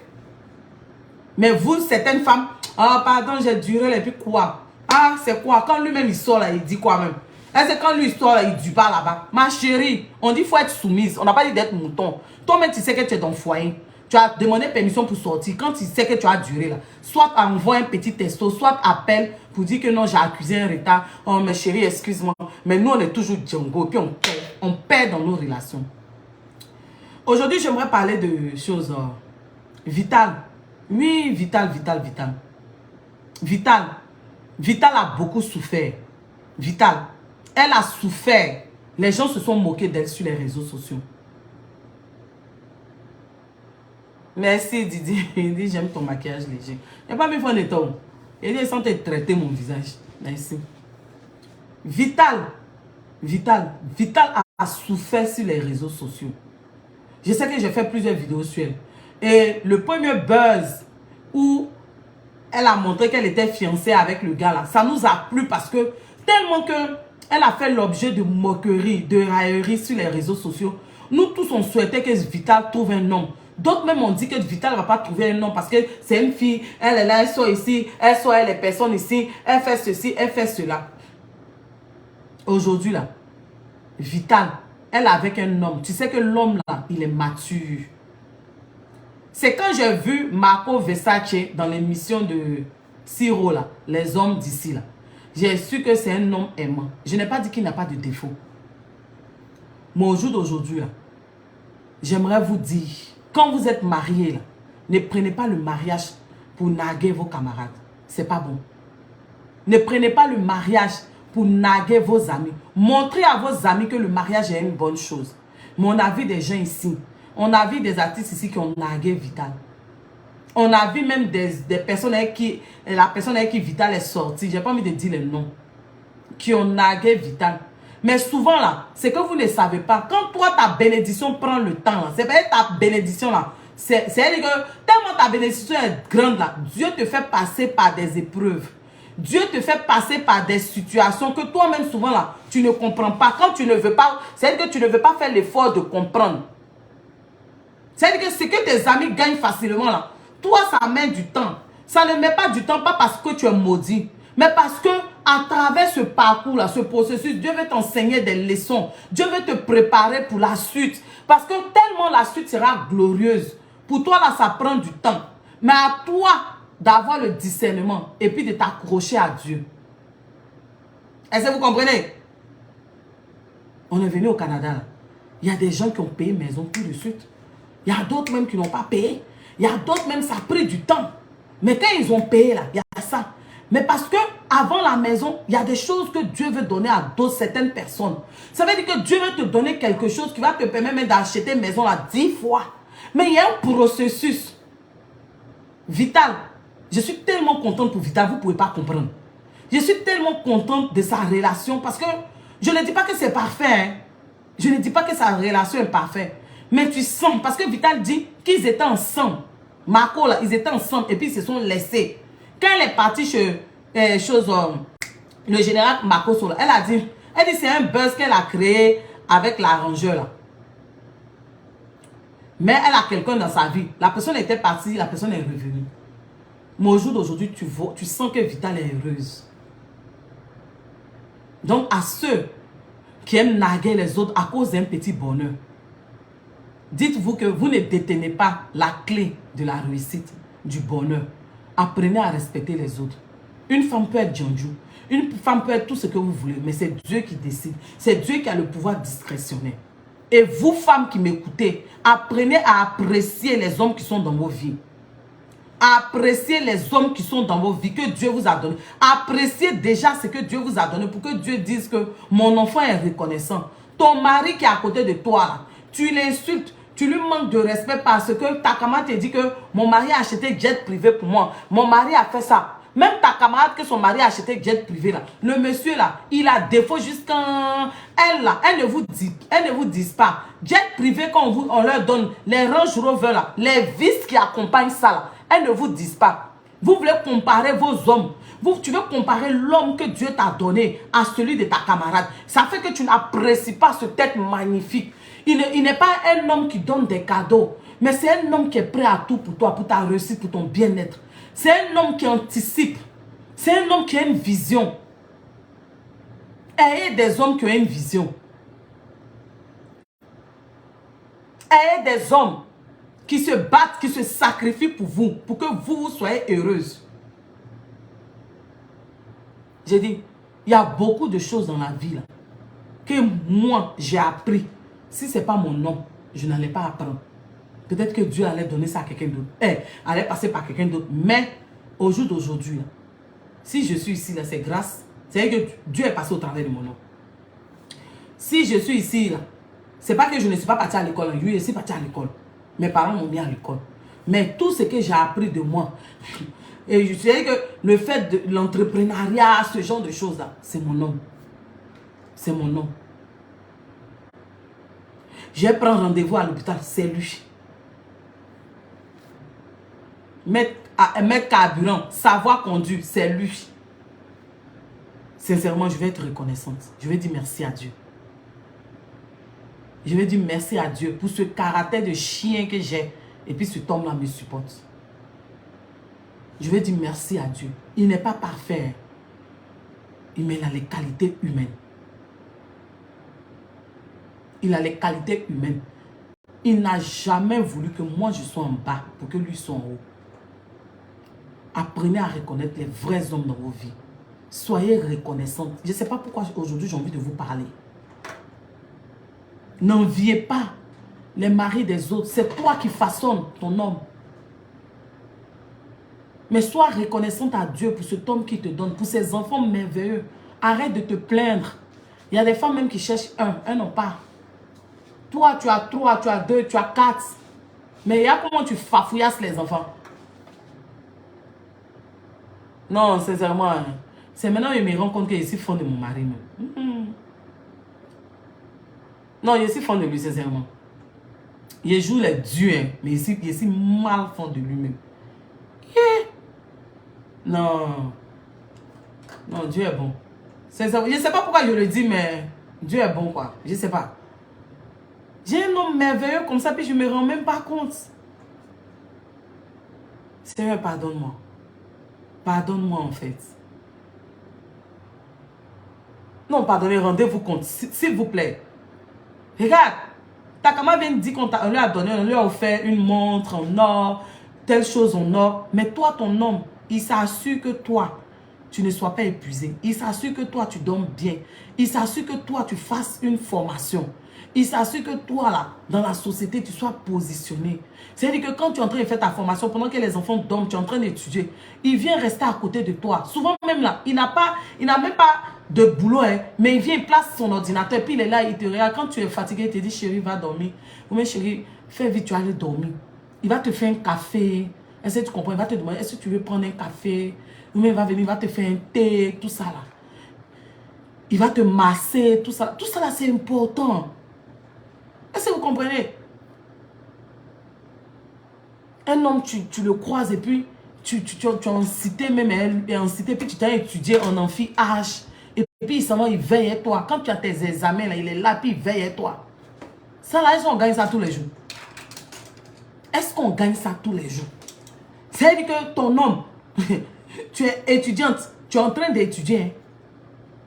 Mais vous, certaines femmes, ah, pardon, j'ai duré, et puis quoi? Ah, c'est quoi? Quand lui-même, il sort là, il dit quoi même? Est-ce que quand lui, il sort là, il dit pas là-bas? Ma chérie, on dit qu'il faut être soumise. On n'a pas dit d'être mouton. Toi-même, tu sais que tu es dans le foyer. Tu as demandé permission pour sortir. Quand tu sais que tu as duré là, soit envoie un petit texto, soit appelle pour dire que non, j'ai accusé un retard. Oh, ma chérie, excuse-moi. Mais nous, on est toujours Django. Puis on perd dans nos relations. Aujourd'hui, j'aimerais parler de choses vitales. Oui, Vital. Vital a beaucoup souffert. Vital, elle a souffert. Les gens se sont moqués d'elle sur les réseaux sociaux. Merci Didi. Il dit j'aime ton maquillage léger. Il n'y a pas mis de ton. Il dit sans te traiter mon visage. Merci. Vital a souffert sur les réseaux sociaux. Je sais que j'ai fait plusieurs vidéos sur elle. Et le premier buzz où elle a montré qu'elle était fiancée avec le gars là, ça nous a plu parce que tellement que elle a fait l'objet de moqueries, de railleries sur les réseaux sociaux. Nous tous on souhaitait que Vital trouve un homme. D'autres même ont dit que Vital ne va pas trouver un homme parce que c'est une fille, elle est là, elle sort ici, elle sort, elle est personne ici, elle fait ceci, elle fait cela. Aujourd'hui là, Vital, elle est avec un homme. Tu sais que l'homme là, il est mature. C'est quand j'ai vu Marco Versace dans l'émission de Siro là, les hommes d'ici là. J'ai su que c'est un homme aimant. Je n'ai pas dit qu'il n'a pas de défaut. Mais au jour d'aujourd'hui là, j'aimerais vous dire, quand vous êtes mariés là, ne prenez pas le mariage pour narguer vos camarades. C'est pas bon. Ne prenez pas le mariage pour narguer vos amis. Montrez à vos amis que le mariage est une bonne chose. Mais on a vu des gens ici. On a vu des artistes ici qui ont nargué Vital. On a vu même des personnes avec qui, la personne avec qui Vital est sortie, j'ai pas envie de dire les noms, qui ont nargué Vital. Mais souvent là, c'est que vous ne savez pas. Quand toi, ta bénédiction prend le temps, c'est pas ta bénédiction là. C'est que tellement ta bénédiction est grande là, Dieu te fait passer par des épreuves. Dieu te fait passer par des situations que toi-même souvent là, tu ne comprends pas. Quand tu ne veux pas, c'est-à-dire que tu ne veux pas faire l'effort de comprendre. C'est-à-dire que ce que tes amis gagnent facilement là, toi ça met du temps. Ça ne met pas du temps, pas parce que tu es maudit, mais parce que à travers ce parcours là, ce processus, Dieu veut t'enseigner des leçons. Dieu veut te préparer pour la suite. Parce que tellement la suite sera glorieuse. Pour toi là, ça prend du temps. Mais à toi d'avoir le discernement et puis de t'accrocher à Dieu. Est-ce que vous comprenez? On est venu au Canada là. Il y a des gens qui ont payé maison tout de suite. Il y a d'autres même qui n'ont pas payé. Il y a d'autres même, ça a pris du temps. Mais quand ils ont payé là, il y a ça. Mais parce que avant la maison, il y a des choses que Dieu veut donner à d'autres, certaines personnes. Ça veut dire que Dieu veut te donner quelque chose qui va te permettre d'acheter une maison là 10 fois. Mais il y a un processus. Vital, je suis tellement contente pour Vital, vous ne pouvez pas comprendre. Je suis tellement contente de sa relation parce que je ne dis pas que c'est parfait. Hein. Je ne dis pas que sa relation est parfaite. Mais tu sens, parce que Vital dit qu'ils étaient ensemble. Marco, là, ils étaient ensemble et puis ils se sont laissés. Quand elle est partie chez le général Marco Sola, elle a dit c'est un buzz qu'elle a créé avec l'arrangeur là. Mais elle a quelqu'un dans sa vie. La personne était partie, la personne est revenue. Mais au jour d'aujourd'hui, tu sens que Vital est heureuse. Donc à ceux qui aiment narguer les autres à cause d'un petit bonheur, dites-vous que vous ne détenez pas la clé de la réussite, du bonheur. Apprenez à respecter les autres. Une femme peut être Django. Une femme peut être tout ce que vous voulez. Mais c'est Dieu qui décide. C'est Dieu qui a le pouvoir discrétionnaire. Et vous, femmes qui m'écoutez, apprenez à apprécier les hommes qui sont dans vos vies. Appréciez les hommes qui sont dans vos vies, que Dieu vous a donné. Appréciez déjà ce que Dieu vous a donné pour que Dieu dise que mon enfant est reconnaissant. Ton mari qui est à côté de toi, là, tu l'insultes. Tu lui manques de respect parce que ta camarade te dit que mon mari a acheté jet privé pour moi. Mon mari a fait ça. Même ta camarade que son mari a acheté jet privé là, le monsieur là, il a défaut jusqu'à elle là, elle ne vous dit pas. Jet privé quand on leur donne les Range Rover là, les vis qui accompagnent ça là, elles ne vous disent pas. Vous voulez comparer vos hommes. Tu veux comparer l'homme que Dieu t'a donné à celui de ta camarade. Ça fait que tu n'apprécies pas ce tête magnifique. Il n'est pas un homme qui donne des cadeaux, mais c'est un homme qui est prêt à tout pour toi, pour ta réussite, pour ton bien-être. C'est un homme qui anticipe. C'est un homme qui a une vision. Ayez des hommes qui ont une vision. Ayez des hommes qui se battent, qui se sacrifient pour vous, pour que vous soyez heureuse. J'ai dit, il y a beaucoup de choses dans la vie là, que moi, j'ai appris. Si ce n'est pas mon nom, je n'allais pas apprendre. Peut-être que Dieu allait donner ça à quelqu'un d'autre. Allait passer par quelqu'un d'autre. Mais au jour d'aujourd'hui, si je suis ici, là, c'est grâce. C'est que Dieu est passé au travers de mon nom. Si je suis ici, là, c'est pas que je ne suis pas parti à l'école. Je suis parti à l'école. Mes parents m'ont mis à l'école. Mais tout ce que j'ai appris de moi, et je sais que le fait de l'entrepreneuriat, ce genre de choses-là, c'est mon nom. C'est mon nom. Je vais prendre rendez-vous à l'hôpital, c'est lui. Mettre carburant, savoir conduire, c'est lui. Sincèrement, je vais être reconnaissante. Je vais dire merci à Dieu. Je vais dire merci à Dieu pour ce caractère de chien que j'ai. Et puis cet homme-là me supporte. Je vais dire merci à Dieu. Il n'est pas parfait. Mais il a les qualités humaines. Il a les qualités humaines. Il n'a jamais voulu que moi je sois en bas pour que lui soit en haut. Apprenez à reconnaître les vrais hommes dans vos vies. Soyez reconnaissants. Je ne sais pas pourquoi aujourd'hui j'ai envie de vous parler. N'enviez pas les maris des autres. C'est toi qui façonnes ton homme. Mais sois reconnaissante à Dieu pour cet homme qui te donne, pour ses enfants merveilleux. Arrête de te plaindre. Il y a des femmes même qui cherchent un n'ont pas. Toi, tu as 3, tu as 2, tu as 4. Mais il y a comment tu fafouillasses les enfants. Non, sincèrement, c'est maintenant que je me rends compte que je suis fond de mon mari. Non, je suis fond de lui, sincèrement. Il joue les dieux, mais je suis mal fond de lui-même. Non. Non, Dieu est bon. Je ne sais pas pourquoi je le dis, mais Dieu est bon, quoi. Je ne sais pas. J'ai un homme merveilleux comme ça, puis je ne me rends même pas compte. Seigneur, pardonne-moi. Pardonne-moi, en fait. Non, pardonnez, rendez-vous compte, s'il vous plaît. Regarde, ta camarade vient de dire qu'on lui a donné, on lui a offert une montre en or, telle chose en or. Mais toi, ton homme, il s'assure que toi, tu ne sois pas épuisé. Il s'assure que toi, tu dormes bien. Il s'assure que toi, tu fasses une formation. Il s'assure que toi, là, dans la société, tu sois positionné. C'est-à-dire que quand tu es en train de faire ta formation, pendant que les enfants dorment, tu es en train d'étudier, il vient rester à côté de toi. Souvent même là, il n'a même pas de boulot, hein, mais il vient, il place son ordinateur, puis il est là, il te regarde. Quand tu es fatigué, il te dit, chérie, va dormir. Ou bien, chérie, fais vite, tu vas aller dormir. Il va te faire un café. Est-ce que tu comprends? Il va te demander, est-ce que tu veux prendre un café? Ou bien il va venir, il va te faire un thé, tout ça là. Il va te masser, tout ça. Tout ça là, c'est important. Est-ce que vous comprenez? Un homme, tu le croises et puis tu es en cité, même elle est en cité, puis tu t'as étudié en amphi H. Et puis il veille à toi. Quand tu as tes examens, là, il est là, puis il veille à toi. Ça là, est-ce qu'on gagne ça tous les jours? Est-ce qu'on gagne ça tous les jours? C'est-à-dire que ton homme, tu es étudiante, tu es en train d'étudier. Hein?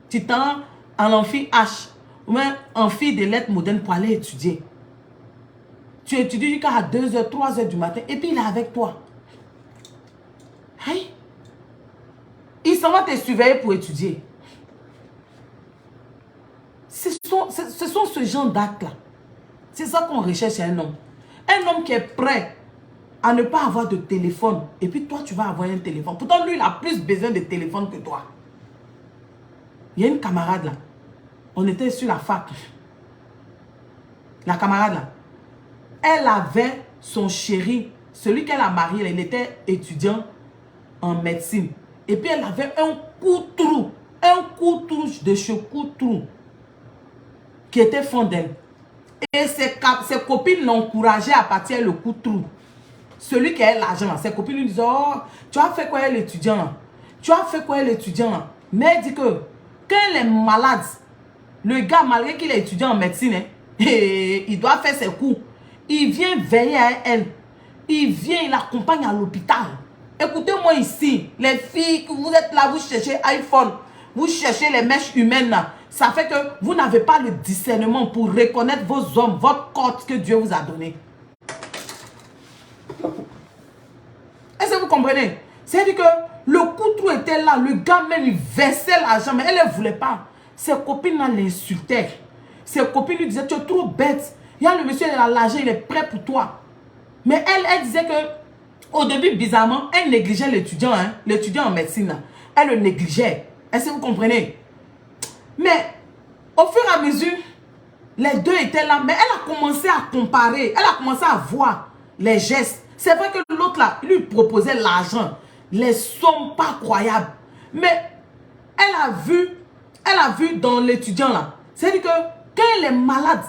Tu t'en en amphi H, ou même amphi des lettres modernes pour aller étudier. Tu étudies jusqu'à 2h, 3h du matin, et puis il est avec toi. Hey. Il s'en va te surveiller pour étudier. Ce sont ce genre d'actes-là. C'est ça qu'on recherche chez un homme. Un homme qui est prêt à ne pas avoir de téléphone. Et puis toi, tu vas avoir un téléphone. Pourtant, lui, il a plus besoin de téléphone que toi. Il y a une camarade là. On était sur la fac. La camarade là. Elle avait son chéri. Celui qu'elle a marié, il était étudiant en médecine. Et puis elle avait un couteau de chez couteau qui était fond d'elle. Et ses copines l'encourageaient à partir le couteau. Celui qui a l'argent, ses copines lui disaient, oh, tu as fait quoi l'étudiant? Tu as fait quoi l'étudiant? Mais elle dit que quand elle est malade, le gars, malgré qu'il est étudiant en médecine, il doit faire ses cours. Il vient veiller à elle. Il vient, il l'accompagne à l'hôpital. Écoutez-moi ici, les filles, vous êtes là, vous cherchez iPhone, vous cherchez les mèches humaines là. Ça fait que vous n'avez pas le discernement pour reconnaître vos hommes, votre corps que Dieu vous a donné. Est-ce que vous comprenez? C'est-à-dire que le couteau était là, le gars même il versait l'argent, mais elle ne voulait pas. Ses copines l'insultaient. Ses copines lui disaient, tu es trop bête. Il y a le monsieur, il a l'argent, il est prêt pour toi. Mais elle disait que, au début, bizarrement, elle négligeait l'étudiant, hein, l'étudiant en médecine. Là. Elle le négligeait. Est-ce que vous comprenez? Mais, au fur et à mesure, les deux étaient là, mais elle a commencé à comparer. Elle a commencé à voir les gestes. C'est vrai que l'autre là, lui proposait l'argent. Les sommes pas croyables. Mais, elle a vu dans l'étudiant là. C'est-à-dire que, quand elle est malade,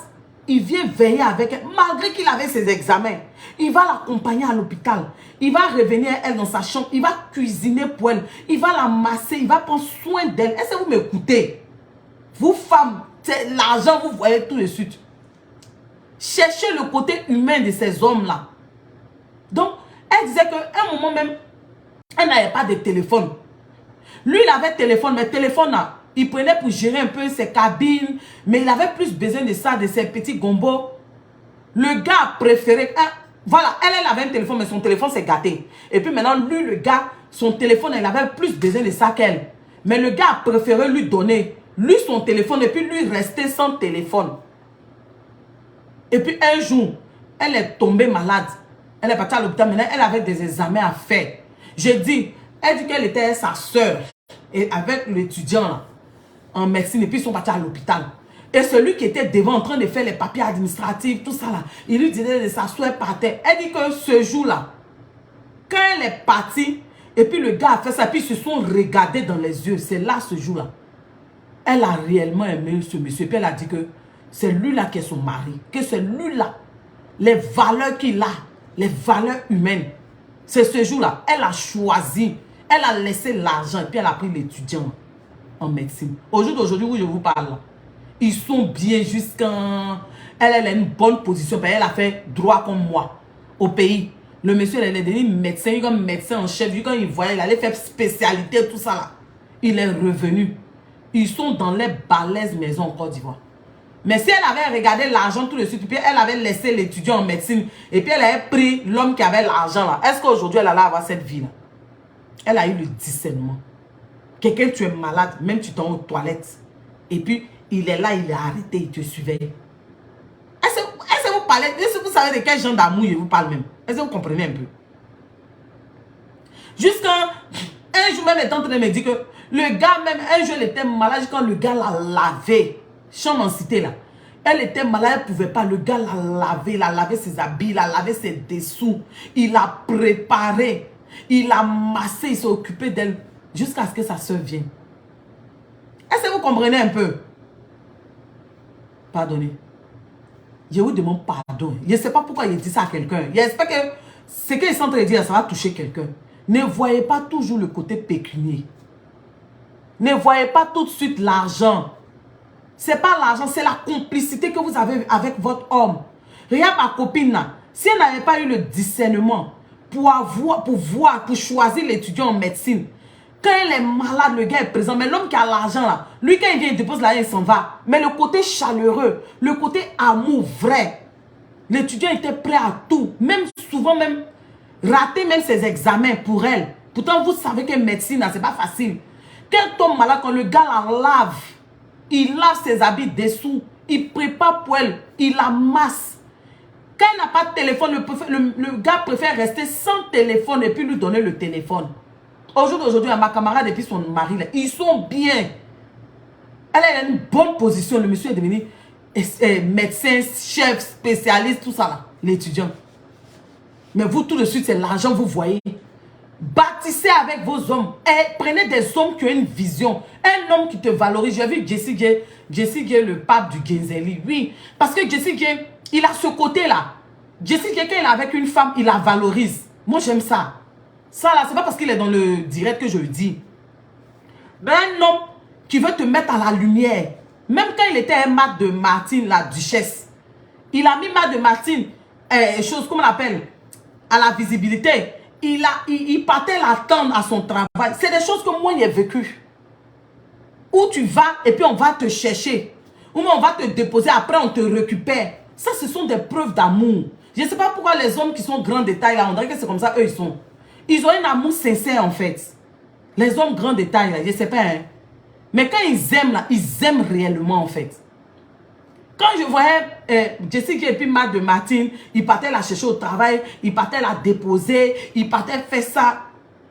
il vient veiller avec elle, malgré qu'il avait ses examens. Il va l'accompagner à l'hôpital. Il va revenir elle dans sa chambre. Il va cuisiner pour elle. Il va la masser. Il va prendre soin d'elle. Est-ce que vous m'écoutez? Vous femmes, l'argent, vous voyez tout de suite. Cherchez le côté humain de ces hommes-là. Donc, elle disait qu'à un moment même, elle n'avait pas de téléphone. Lui, il avait téléphone, mais téléphone là, il prenait pour gérer un peu ses cabines, mais il avait plus besoin de ça, de ses petits gombos. Le gars a préféré... voilà, elle avait un téléphone, mais son téléphone s'est gâté. Et puis maintenant, lui, le gars, son téléphone, il avait plus besoin de ça qu'elle. Mais le gars a préféré lui donner, lui, son téléphone, et puis lui rester sans téléphone. Et puis un jour, elle est tombée malade. Elle est partie à l'hôpital, maintenant, elle avait des examens à faire. J'ai dit, elle dit qu'elle était sa soeur, et avec l'étudiant là, en médecine, et puis ils sont partis à l'hôpital. Et celui qui était devant en train de faire les papiers administratifs, tout ça là, il lui disait de s'asseoir par terre. Elle dit que ce jour-là, quand elle est partie, et puis le gars a fait ça, puis ils se sont regardés dans les yeux, c'est là ce jour-là. Elle a réellement aimé ce monsieur, puis elle a dit que c'est lui-là qui est son mari, que c'est lui-là, les valeurs qu'il a, les valeurs humaines. C'est ce jour-là, elle a choisi, elle a laissé l'argent, et puis elle a pris l'étudiant en médecine. Au jour d'aujourd'hui où je vous parle, ils sont bien jusqu'à... Elle a une bonne position. Elle a fait droit comme moi au pays. Le monsieur, il est devenu médecin. Il est comme médecin en chef. Quand il voyait, il allait faire spécialité, tout ça là. Il est revenu. Ils sont dans les balaises maisons en Côte d'Ivoire. Mais si elle avait regardé l'argent tout de suite, puis elle avait laissé l'étudiant en médecine, et puis elle avait pris l'homme qui avait l'argent là, est-ce qu'aujourd'hui elle allait avoir cette vie là? Elle a eu le discernement. Quelqu'un, tu es malade, même tu t'en aux toilettes. Et puis, il est là, il est arrêté, il te surveille. Est-ce que vous parlez, est-ce que vous savez de quel genre d'amour je vous parle même? Est-ce que vous comprenez un peu? Jusqu'à un jour même, elle est en train de me dire que le gars même, un jour, elle était malade quand le gars l'a lavé. Chambre en cité là. Elle était malade, elle ne pouvait pas. Le gars l'a lavé ses habits, il a lavé ses dessous. Il a préparé, il a massé, il s'est occupé d'elle. Jusqu'à ce que sa soeur vienne. Est-ce que vous comprenez un peu? Pardonnez. Je vous demande pardon. Je ne sais pas pourquoi il dit ça à quelqu'un. J'espère que ce qu'il est en train de dire, ça va toucher quelqu'un. Ne voyez pas toujours le côté pécunier. Ne voyez pas tout de suite l'argent. Ce n'est pas l'argent, c'est la complicité que vous avez avec votre homme. Regarde ma copine là. Si elle n'avait pas eu le discernement pour choisir l'étudiant en médecine, quand elle est malade, le gars est présent. Mais l'homme qui a l'argent là, lui quand il vient, il dépose l'argent, il s'en va. Mais le côté chaleureux, le côté amour vrai, l'étudiant était prêt à tout. Même souvent, même rater même ses examens pour elle. Pourtant, vous savez que médecine, c'est pas facile. Quand elle tombe malade, quand le gars la lave, il lave ses habits dessous, il prépare pour elle, il la masse. Quand elle n'a pas de téléphone, le gars préfère rester sans téléphone et puis lui donner le téléphone. Aujourd'hui, ma camarade et puis son mari, là, ils sont bien. Elle a une bonne position. Le monsieur est devenu médecin, chef, spécialiste, tout ça là, l'étudiant. Mais vous, tout de suite, c'est l'argent, vous voyez. Bâtissez avec vos hommes. Et prenez des hommes qui ont une vision. Un homme qui te valorise. J'ai vu Jesse Gay, le pape du Genzeli. Oui, parce que Jesse Gay, il a ce côté-là. Jesse Gay, quand il est avec une femme, il la valorise. Moi, j'aime ça. Ça, là, c'est pas parce qu'il est dans le direct que je le dis. Ben, un homme qui veut te mettre à la lumière. Même quand il était un mat de Martine, la duchesse. Il a mis mat de Martine, chose, comment on appelle, à la visibilité. Il partait l'attendre à son travail. C'est des choses que moi, j'ai vécues. Où tu vas et puis on va te chercher. Ou on va te déposer, après on te récupère. Ça, ce sont des preuves d'amour. Je ne sais pas pourquoi les hommes qui sont grands détails, là, on dirait que c'est comme ça, eux, ils sont. Ils ont un amour sincère, en fait. Les hommes grands détails, là, je ne sais pas, hein. Mais quand ils aiment, là, ils aiment réellement, en fait. Quand je voyais Jessica et puis Matt de Martine, ils partaient la chercher au travail, ils partaient la déposer, ils partaient faire ça.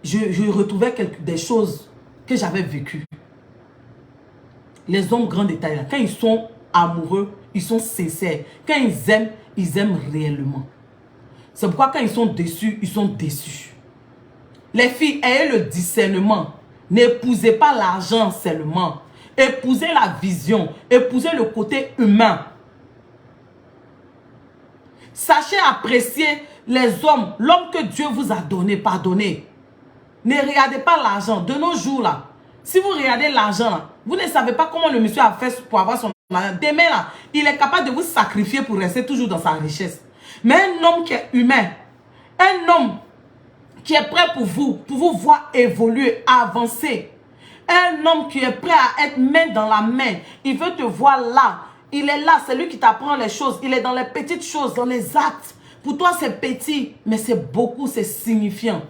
Je retrouvais des choses que j'avais vécues. Les hommes grands détails, là, quand ils sont amoureux, ils sont sincères. Quand ils aiment réellement. C'est pourquoi quand ils sont déçus. Les filles, ayez le discernement. N'épousez pas l'argent seulement. Épousez la vision. Épousez le côté humain. Sachez apprécier les hommes. L'homme que Dieu vous a donné, pardonnez. Ne regardez pas l'argent. De nos jours, là, si vous regardez l'argent, vous ne savez pas comment le monsieur a fait pour avoir son argent. Demain, là, il est capable de vous sacrifier pour rester toujours dans sa richesse. Mais un homme qui est humain, un homme qui est prêt pour vous voir évoluer, avancer. Un homme qui est prêt à être main dans la main. Il veut te voir là. Il est là, c'est lui qui t'apprend les choses. Il est dans les petites choses, dans les actes. Pour toi, c'est petit, mais c'est beaucoup, c'est signifiant.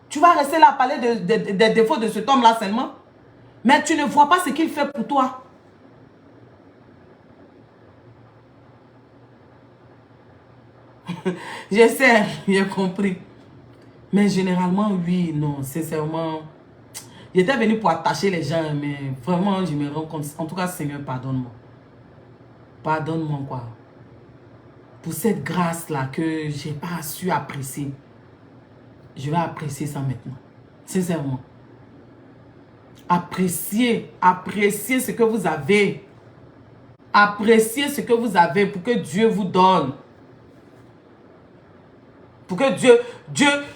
Tu vas rester là à parler des défauts de cet homme-là seulement. Mais tu ne vois pas ce qu'il fait pour toi. Je sais, j'ai compris. Mais généralement, oui, non, sincèrement. J'étais venu pour attacher les gens, mais vraiment, je me rends compte. En tout cas, Seigneur, pardonne-moi. Pardonne-moi, quoi. Pour cette grâce-là que je n'ai pas su apprécier. Je vais apprécier ça maintenant. Sincèrement. Appréciez ce que vous avez. Appréciez ce que vous avez pour que Dieu vous donne. Pour que Dieu,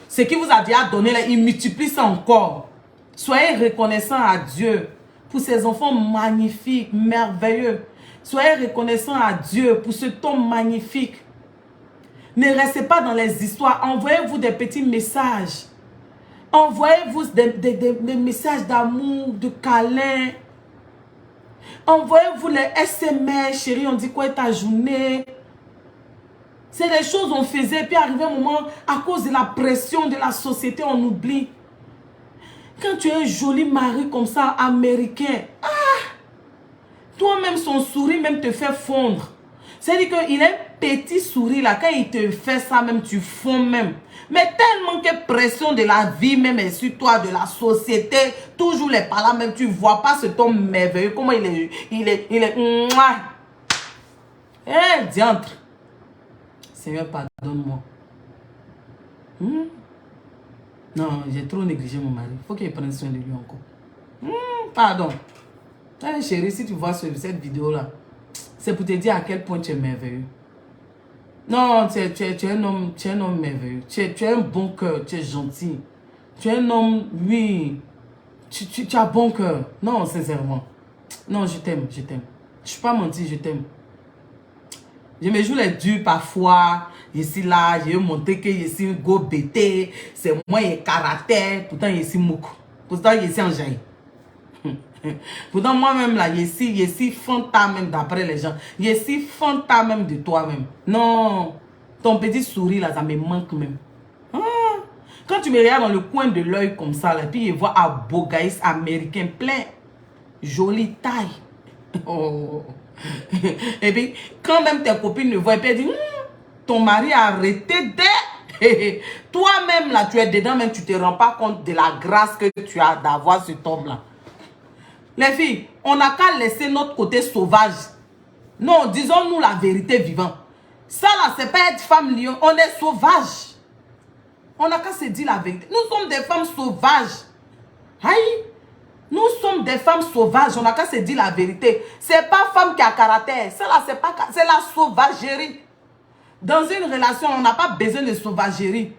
ce qu'il vous a déjà donné, là, il multiplie ça encore. Soyez reconnaissants à Dieu pour ces enfants magnifiques, merveilleux. Soyez reconnaissants à Dieu pour ce ton magnifique. Ne restez pas dans les histoires. Envoyez-vous des petits messages. Envoyez-vous des messages d'amour, de câlin. Envoyez-vous les SMS, chérie, on dit quoi est ta journée? C'est des choses qu'on faisait, puis arrivé un moment, à cause de la pression de la société, on oublie. Quand tu es un joli mari comme ça, américain, toi-même, son sourire même te fait fondre. C'est-à-dire qu'il a un petit sourire là, quand il te fait ça même, tu fonds même. Mais tellement que pression de la vie même est sur toi, de la société, toujours les par là même, tu ne vois pas ce ton merveilleux, comment il est, mouah. Eh, diantre. Seigneur, pardonne-moi. Non, j'ai trop négligé mon mari. Il faut qu'il prenne soin de lui encore. Pardon. Hey, chérie, si tu vois cette vidéo-là, c'est pour te dire à quel point tu es merveilleux. Non, tu es un homme merveilleux. Tu es un bon cœur, tu es gentil. Tu es un homme, oui. Tu as bon cœur. Non, sincèrement. Non, je t'aime, je t'aime. Je ne suis pas menti, je t'aime. Je me joue les durs parfois. Ici, là, j'ai montré que je suis go bêté. C'est moi, il y a caractère. Pourtant, je suis mouk. Pourtant, je suis en jaillit. Pourtant, moi-même, là, je suis fanta même d'après les gens. Je suis fanta même de toi-même. Non. Ton petit sourire, là, ça me manque même. Quand tu me regardes dans le coin de l'œil comme ça, là, puis je vois un beau gars américain plein. Jolie taille. Oh. Et puis, quand même tes copines le voient, elles disent, ton mari a arrêté de... Toi-même, là, tu es dedans, même tu ne te rends pas compte de la grâce que tu as d'avoir cet homme-là. Les filles, on n'a qu'à laisser notre côté sauvage. Non, disons-nous la vérité vivante. Ça là, c'est pas être femme lion. On est sauvage. On n'a qu'à se dire la vérité. Nous sommes des femmes sauvages. Aïe. Nous sommes des femmes sauvages. On n'a qu'à se dire la vérité. C'est pas femme qui a caractère. Ça là, c'est la sauvagerie. Dans une relation, on n'a pas besoin de sauvagerie.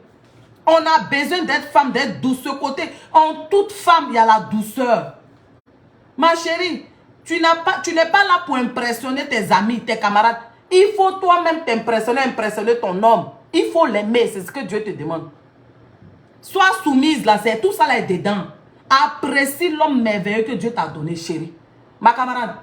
On a besoin d'être femme, d'être douce. Ce côté, en toute femme, il y a la douceur. Ma chérie, tu n'es pas là pour impressionner tes amis, tes camarades. Il faut toi-même t'impressionner, impressionner ton homme. Il faut l'aimer, c'est ce que Dieu te demande. Sois soumise là, c'est tout ça là est dedans. Apprécie l'homme merveilleux que Dieu t'a donné, chérie. Ma camarade,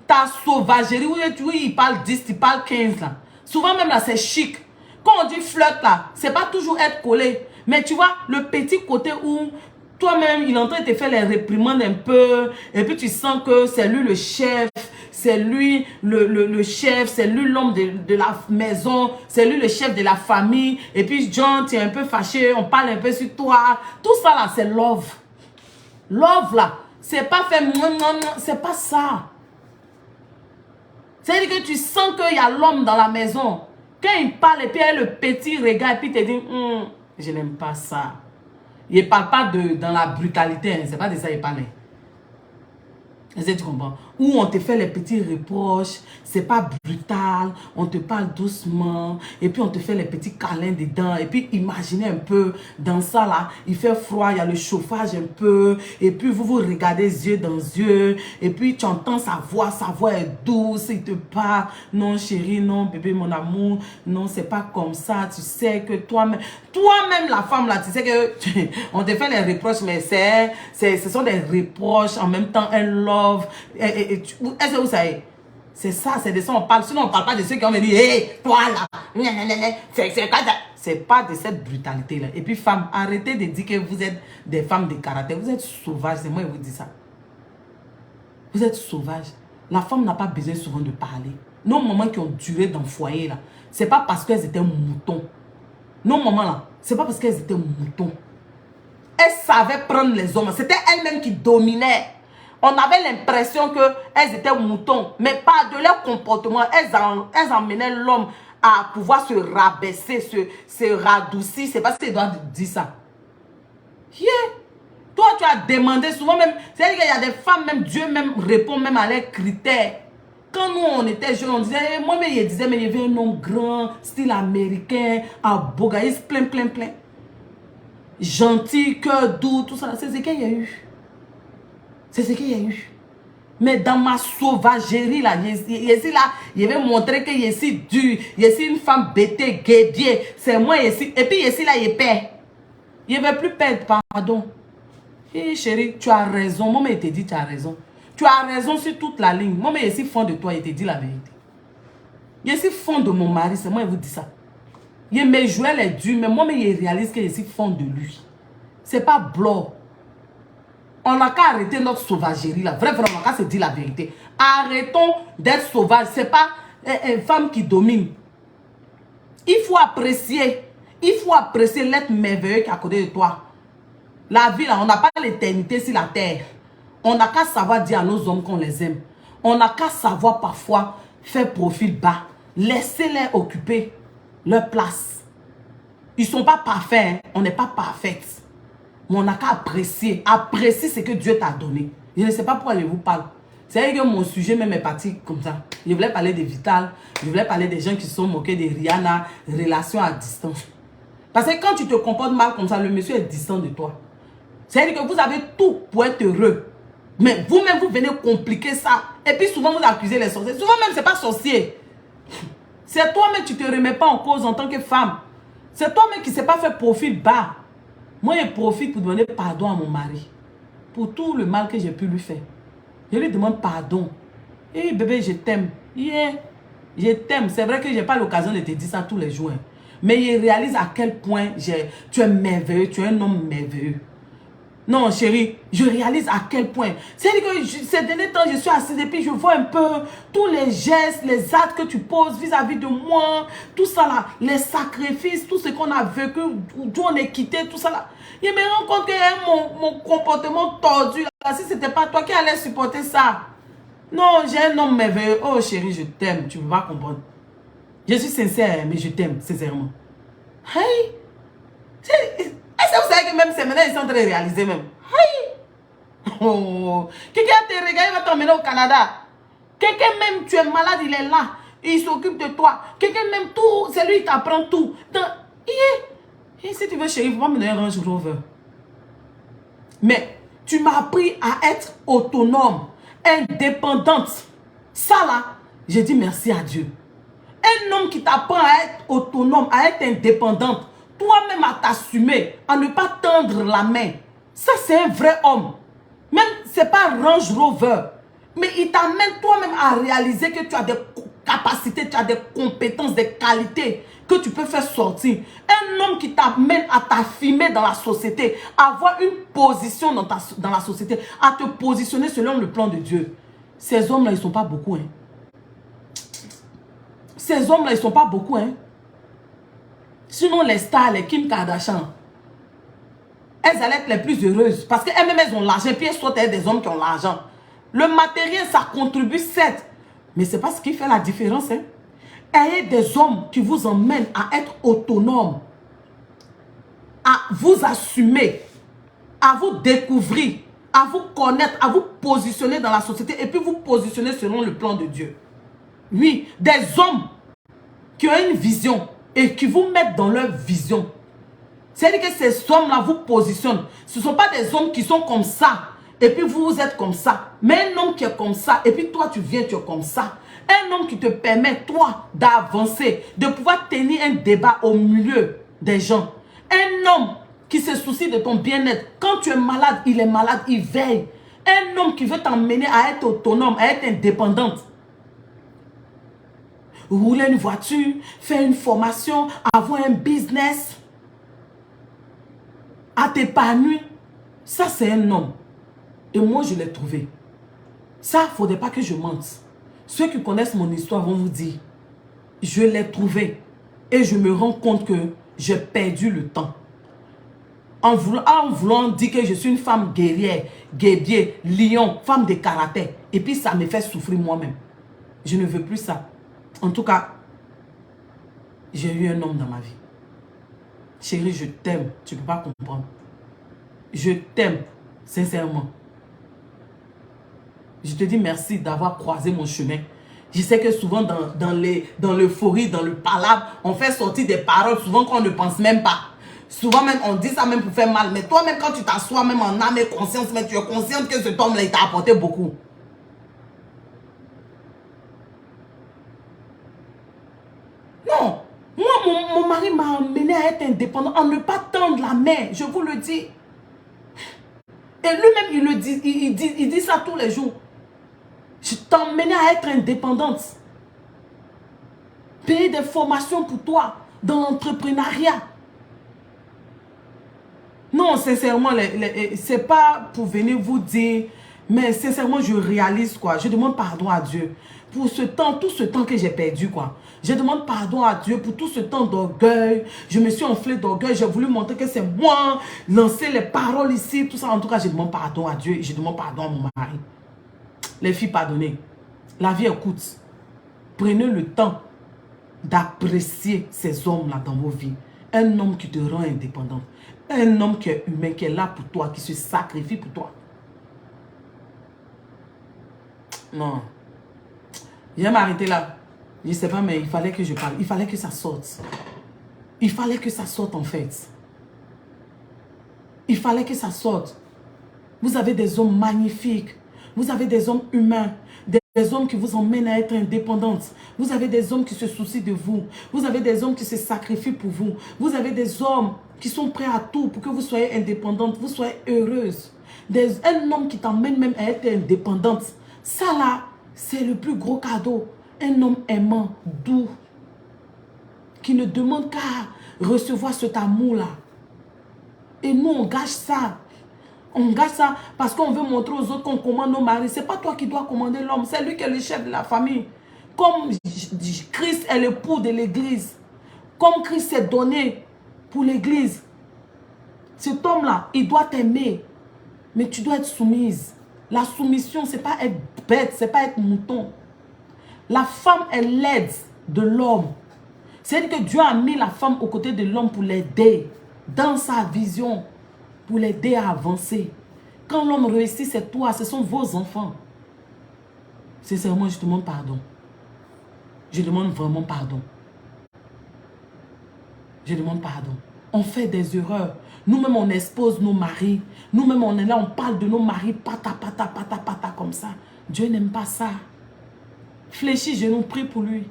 ta sauvagerie, oui, il parle 10, il parle 15 là. Souvent même là, c'est chic. Quand on dit flirt là, c'est pas toujours être collé. Mais tu vois, le petit côté où toi-même, il est en train de te faire les réprimandes un peu. Et puis tu sens que c'est lui le chef. C'est lui le chef. C'est lui l'homme de la maison. C'est lui le chef de la famille. Et puis John, tu es un peu fâché. On parle un peu sur toi. Tout ça là, c'est love. Love là, c'est pas fait. C'est pas ça. C'est-à-dire que tu sens qu'il y a l'homme dans la maison. Quand il parle et puis il y a le petit regard et puis il te dit, je n'aime pas ça. Il ne parle pas dans la brutalité. Hein. C'est pas de ça qu'il parle. Est-ce que tu comprends? Où on te fait les petits reproches. C'est pas brutal. On te parle doucement. Et puis on te fait les petits câlins dedans. Et puis imaginez un peu. Dans ça là, il fait froid. Il y a le chauffage un peu. Et puis vous vous regardez yeux dans yeux. Et puis tu entends sa voix. Sa voix est douce. Il te parle. Non chérie, non bébé, mon amour. Non, c'est pas comme ça. Tu sais que toi-même la femme là, tu sais que on te fait les reproches. Mais ce sont des reproches. En même temps, un love. Est-ce que vous savez? C'est ça, c'est de ça on parle. Sinon, on ne parle pas de ceux qui ont dit, hé, toi là, c'est pas de cette brutalité-là. Et puis, femmes, arrêtez de dire que vous êtes des femmes de caractère. Vous êtes sauvages, c'est moi qui vous dis ça. Vous êtes sauvages. La femme n'a pas besoin souvent de parler. Nos moments qui ont duré dans le foyer, là, c'est pas parce qu'elles étaient moutons. Nos moments là, c'est pas parce qu'elles étaient moutons. Elles savaient prendre les hommes. C'était elles-mêmes qui dominaient. On avait l'impression qu'elles étaient moutons. Mais par de leur comportement, elles emmenaient l'homme à pouvoir se rabaisser, se radoucir. C'est parce qu'elles doivent dire ça. Yeah. Toi, tu as demandé souvent même. C'est-à-dire qu'il y a des femmes, même Dieu même répond même à leurs critères. Quand nous, on était jeunes, on disait, moi-même, je disais, mais il y avait un homme grand, style américain, à Bogaïs, plein. Gentil, cœur doux, tout ça. C'est ce qu'il y a eu. C'est ce qu'il y a eu. Mais dans ma sauvagerie, là, je vais montrer que je suis dur. Je suis une femme bêtée, guédier. C'est moi, je suis. Et puis, je suis là, je perds. Je ne vais plus perdre, pardon. Hé, chérie, tu as raison. Moi, je te dis, tu as raison. Tu as raison sur toute la ligne. Moi, je suis fond de toi, je te dis la vérité. Je suis fond de mon mari, c'est moi qui vous dis ça. Je me jouais les durs, mais moi, je réalise que je suis fond de lui. C'est pas blanc. On n'a qu'à arrêter notre sauvagerie là. Vraiment, on n'a qu'à se dire la vérité. Arrêtons d'être sauvages. Ce n'est pas une femme qui domine. Il faut apprécier. Il faut apprécier l'être merveilleux qui est à côté de toi. La vie là, on n'a pas l'éternité sur la terre. On n'a qu'à savoir dire à nos hommes qu'on les aime. On n'a qu'à savoir parfois faire profil bas. Laissez-les occuper leur place. Ils ne sont pas parfaits. Hein. On n'est pas parfaits. Mais on n'a qu'à apprécier. Apprécier ce que Dieu t'a donné. Je ne sais pas pourquoi je vous parle. C'est vrai que mon sujet même est parti comme ça. Je voulais parler de Vital. Je voulais parler des gens qui se sont moqués de Rihanna. Relation à distance. Parce que quand tu te comportes mal comme ça, le monsieur est distant de toi. C'est-à-dire que vous avez tout pour être heureux. Mais vous-même, vous venez compliquer ça. Et puis souvent, vous accusez les sorciers. Souvent même, ce n'est pas sorcier. C'est toi-même qui ne te remets pas en cause en tant que femme. C'est toi-même qui ne s'est pas fait profil bas. Moi, je profite pour demander pardon à mon mari. Pour tout le mal que j'ai pu lui faire. Je lui demande pardon. Et bébé, je t'aime. Yeah. Je t'aime. C'est vrai que je n'ai pas l'occasion de te dire ça tous les jours. Hein. Mais je réalise à quel point tu es merveilleux. Tu es un homme merveilleux. Non, chérie, je réalise à quel point. C'est-à-dire que ces derniers temps, je suis assise et puis je vois un peu tous les gestes, les actes que tu poses vis-à-vis de moi. Tout ça là, les sacrifices, tout ce qu'on a vécu, d'où on est quitté, tout ça là. Je me rends compte que mon comportement tordu là, si ce n'était pas toi qui allais supporter ça. Non, j'ai un homme merveilleux. Oh chérie, je t'aime, tu ne peux pas comprendre. Je suis sincère, mais je t'aime, sincèrement. Hey! Est-ce que vous savez que même ces maintenant, ils sont en train de réaliser même? Hey! Oh! Quelqu'un te regarde, il va t'emmener au Canada. Quelqu'un même, tu es malade, il est là. Il s'occupe de toi. Quelqu'un même, tout, c'est lui qui t'apprend tout. Et si tu veux, chérie, il faut pas me donner un Range Rover. Mais tu m'as appris à être autonome, indépendante. Ça là, j'ai dit merci à Dieu. Un homme qui t'apprend à être autonome, à être indépendante, toi-même à t'assumer, à ne pas tendre la main. Ça, c'est un vrai homme. Même, ce n'est pas Range Rover. Mais il t'amène toi-même à réaliser que tu as des capacités, tu as des compétences, des qualités que tu peux faire sortir. Un homme qui t'amène à t'affirmer dans la société, à avoir une position dans la société, à te positionner selon le plan de Dieu. Ces hommes-là, ils ne sont pas beaucoup. Hein. Ces hommes-là, ils ne sont pas beaucoup. Hein. Sinon, les stars, les Kim Kardashian, elles allaient être les plus heureuses. Parce qu'elles-mêmes, elles ont l'argent. Puis elles sont des hommes qui ont l'argent. Le matériel, ça contribue, certes. Mais ce n'est pas ce qui fait la différence. Hein. Ayez des hommes qui vous emmènent à être autonomes, à vous assumer, à vous découvrir, à vous connaître, à vous positionner dans la société et puis vous positionner selon le plan de Dieu. Oui, des hommes qui ont une vision et qui vous mettent dans leur vision. C'est-à-dire que ces hommes-là vous positionnent. Ce ne sont pas des hommes qui sont comme ça et puis vous êtes comme ça. Mais un homme qui est comme ça et puis toi tu viens, tu es comme ça. Un homme qui te permet, toi, d'avancer, de pouvoir tenir un débat au milieu des gens. Un homme qui se soucie de ton bien-être. Quand tu es malade, il est malade, il veille. Un homme qui veut t'emmener à être autonome, à être indépendante. Rouler une voiture, faire une formation, avoir un business, à t'épanouir. Ça, c'est un homme. Et moi, je l'ai trouvé. Ça, il ne faudrait pas que je mente. Ceux qui connaissent mon histoire vont vous dire, je l'ai trouvé et je me rends compte que j'ai perdu le temps. En voulant dire que je suis une femme guerrière, guerrier, lion, femme de karaté. Et puis ça me fait souffrir moi-même. Je ne veux plus ça. En tout cas, j'ai eu un homme dans ma vie. Chérie, je t'aime. Tu ne peux pas comprendre. Je t'aime, sincèrement. Je te dis merci d'avoir croisé mon chemin. Je sais que souvent dans l'euphorie, dans le palabre, on fait sortir des paroles souvent qu'on ne pense même pas. Souvent même, on dit ça même pour faire mal. Mais toi-même, quand tu t'assois même en âme et conscience, mais tu es consciente que cet homme-là, il t'a apporté beaucoup. Non. Moi, mon mari m'a amené à être indépendant, à ne pas tendre la main. Je vous le dis. Et lui-même, il le dit, il dit ça tous les jours. Je t'emmenais à être indépendante. Payer des formations pour toi dans l'entrepreneuriat. Non, sincèrement, c'est pas pour venir vous dire, mais sincèrement, je réalise quoi. Je demande pardon à Dieu pour ce temps, tout ce temps que j'ai perdu quoi. Je demande pardon à Dieu pour tout ce temps d'orgueil. Je me suis enflé d'orgueil. J'ai voulu montrer que c'est moi, lancer les paroles ici, tout ça. En tout cas, je demande pardon à Dieu et je demande pardon à mon mari. Les filles, pardonnez. La vie est courte. Prenez le temps d'apprécier ces hommes-là dans vos vies. Un homme qui te rend indépendante. Un homme qui est humain, qui est là pour toi, qui se sacrifie pour toi. Non. Je vais m'arrêter là. Je ne sais pas, mais il fallait que je parle. Il fallait que ça sorte. Il fallait que ça sorte en fait. Il fallait que ça sorte. Vous avez des hommes magnifiques. Vous avez des hommes humains. Des hommes qui vous emmènent à être indépendantes. Vous avez des hommes qui se soucient de vous. Vous avez des hommes qui se sacrifient pour vous. Vous avez des hommes qui sont prêts à tout pour que vous soyez indépendante, vous soyez heureuse. Un homme qui t'emmène même à être indépendante. Ça là, c'est le plus gros cadeau. Un homme aimant, doux, qui ne demande qu'à recevoir cet amour-là. Et nous, on gâche ça. On gâche ça parce qu'on veut montrer aux autres qu'on commande nos maris. Ce n'est pas toi qui dois commander l'homme, c'est lui qui est le chef de la famille. Comme Christ est l'époux de l'église. Comme Christ s'est donné pour l'église. Cet homme-là, il doit t'aimer. Mais tu dois être soumise. La soumission, ce n'est pas être bête, ce n'est pas être mouton. La femme est l'aide de l'homme. C'est-à-dire que Dieu a mis la femme aux côtés de l'homme pour l'aider dans sa vision, pour l'aider à avancer. Quand l'homme réussit, c'est toi, ce sont vos enfants. Sincèrement, je demande pardon. Je demande vraiment pardon. Je demande pardon. On fait des erreurs. Nous-mêmes, on expose nos maris. Nous-mêmes, on est là, on parle de nos maris, pata, pata, pata, pata, comme ça. Dieu n'aime pas ça. Fléchis, genou, prie pour lui.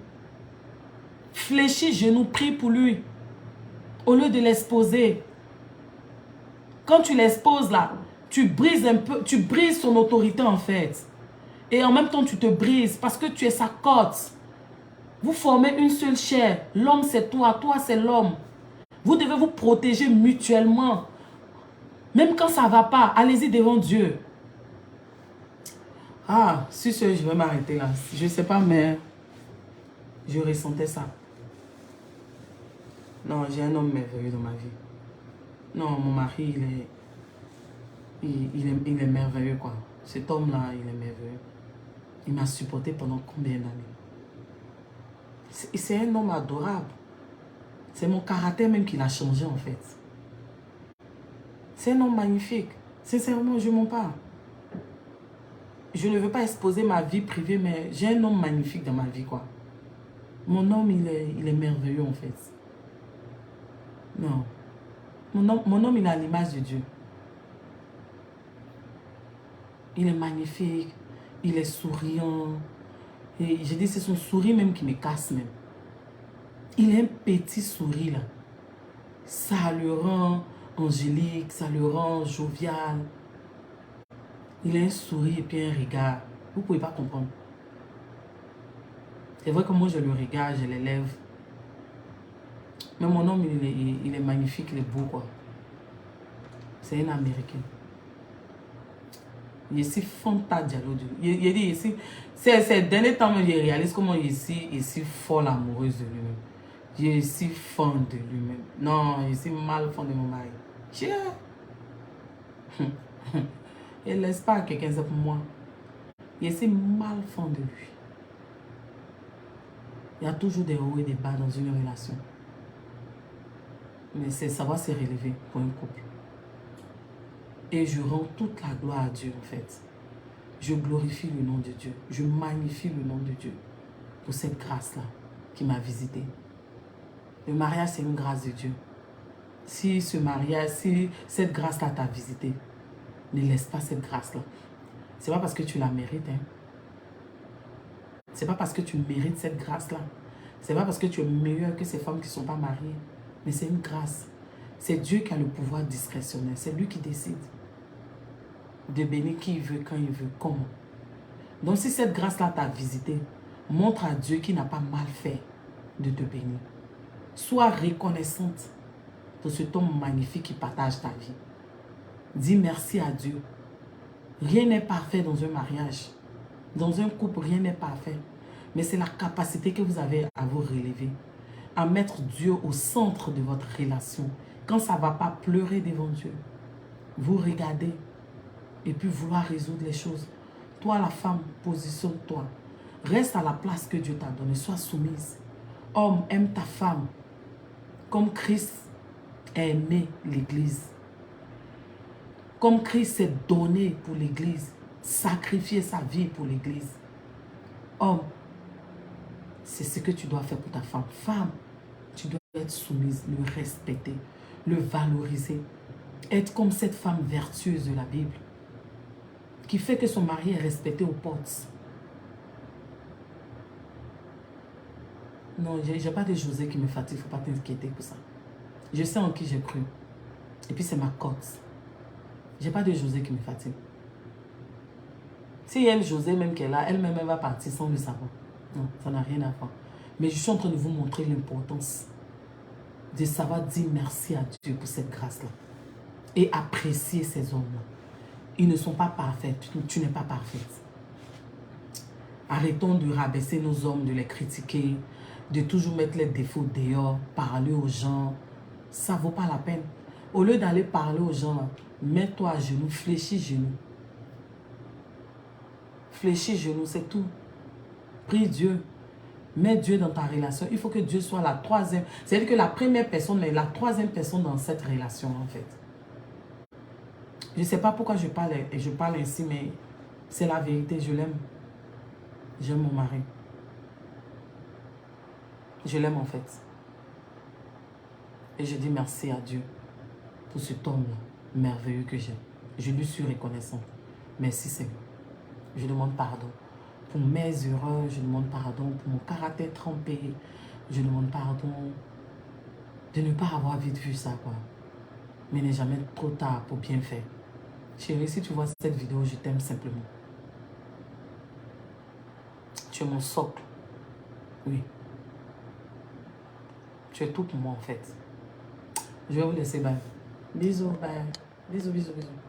Fléchis, genou, prie pour lui. Au lieu de l'exposer. Quand tu l'exposes là, tu brises un peu, tu brises son autorité en fait. Et en même temps, tu te brises parce que tu es sa côte. Vous formez une seule chair. L'homme, c'est toi. Toi, c'est l'homme. Vous devez vous protéger mutuellement. Même quand ça ne va pas, allez-y devant Dieu. Ah, sur ce, je vais m'arrêter là. Je ne sais pas, mais je ressentais ça. Non, j'ai un homme merveilleux dans ma vie. Non, mon mari, il est merveilleux, quoi. Cet homme-là, il est merveilleux. Il m'a supporté pendant combien d'années? C'est un homme adorable. C'est mon caractère même qui l'a changé, en fait. C'est un homme magnifique. Sincèrement, je ne mens pas. Je ne veux pas exposer ma vie privée, mais j'ai un homme magnifique dans ma vie, quoi. Mon homme, il est merveilleux, en fait. Non. Mon homme, il a l'image de Dieu. Il est magnifique. Il est souriant. Et je dis, c'est son sourire même qui me casse même. Il a un petit sourire, là. Ça le rend angélique, ça le rend jovial. Il a un sourire et puis un regard. Vous ne pouvez pas comprendre. C'est vrai que moi, je le regarde, je l'élève. Mais mon homme, il est magnifique, il est beau, quoi. C'est un Américain. Il est si fantastique. Il dit ici, ces derniers temps, je réalise comment il est si folle amoureuse de lui-même. Il est si fan de lui-même. Non, il est si mal fan de mon mari. Il ne laisse pas quelqu'un, c'est pour moi. Il est si mal fan de lui. Il y a toujours des hauts et des bas dans une relation. Mais c'est savoir se relever pour un couple. Et je rends toute la gloire à Dieu, en fait. Je glorifie le nom de Dieu. Je magnifie le nom de Dieu pour cette grâce-là qui m'a visité. Le mariage, c'est une grâce de Dieu. Si ce mariage, si cette grâce-là t'a visité, ne laisse pas cette grâce-là. C'est pas parce que tu la mérites, hein. C'est pas parce que tu mérites cette grâce-là. C'est pas parce que tu es meilleur que ces femmes qui ne sont pas mariées. Mais c'est une grâce. C'est Dieu qui a le pouvoir discrétionnaire. C'est lui qui décide de bénir qui il veut, quand il veut, comment. Donc si cette grâce-là t'a visité, montre à Dieu qu'il n'a pas mal fait de te bénir. Sois reconnaissante pour cet homme magnifique qui partage ta vie. Dis merci à Dieu. Rien n'est parfait dans un mariage. Dans un couple, rien n'est parfait. Mais c'est la capacité que vous avez à vous relever. À mettre Dieu au centre de votre relation. Quand ça ne va pas, pleurer devant Dieu. Vous regardez et puis vouloir résoudre les choses. Toi, la femme, positionne-toi. Reste à la place que Dieu t'a donnée. Sois soumise. Homme, aime ta femme. Comme Christ a aimé l'Église. Comme Christ s'est donné pour l'Église. Sacrifier sa vie pour l'Église. Homme, c'est ce que tu dois faire pour ta femme. Femme, tu dois être soumise, le respecter, le valoriser. Être comme cette femme vertueuse de la Bible qui fait que son mari est respecté aux portes. Non, j'ai pas de José qui me fatigue, il ne faut pas t'inquiéter pour ça. Je sais en qui j'ai cru. Et puis c'est ma cote. J'ai pas de José qui me fatigue. Si elle, José, même qu'elle a, elle-même, elle va partir sans le savoir. Non, ça n'a rien à voir. Mais je suis en train de vous montrer l'importance de savoir dire merci à Dieu pour cette grâce-là. Et apprécier ces hommes-là. Ils ne sont pas parfaits. Tu n'es pas parfaite. Arrêtons de rabaisser nos hommes, de les critiquer, de toujours mettre les défauts dehors, parler aux gens. Ça ne vaut pas la peine. Au lieu d'aller parler aux gens, mets-toi à genoux, fléchis genoux. Fléchis genoux, c'est tout. Prie Dieu. Mets Dieu dans ta relation. Il faut que Dieu soit la troisième. C'est-à-dire que la première personne, mais la troisième personne dans cette relation, en fait. Je ne sais pas pourquoi je parle ainsi, mais c'est la vérité. Je l'aime. J'aime mon mari. Je l'aime, en fait. Et je dis merci à Dieu pour cet homme-là, merveilleux que j'ai. Je lui suis reconnaissante. Merci, Seigneur. Je demande pardon pour mes erreurs. Je demande pardon pour mon caractère trempé. Je demande pardon de ne pas avoir vite vu ça, quoi. Mais il n'est jamais trop tard pour bien faire. Chérie, si tu vois cette vidéo, je t'aime simplement. Tu es mon socle. Oui. Tu es tout pour moi, en fait. Je vais vous laisser, bye. Bisous, bye. Bisous, bisous, bisous.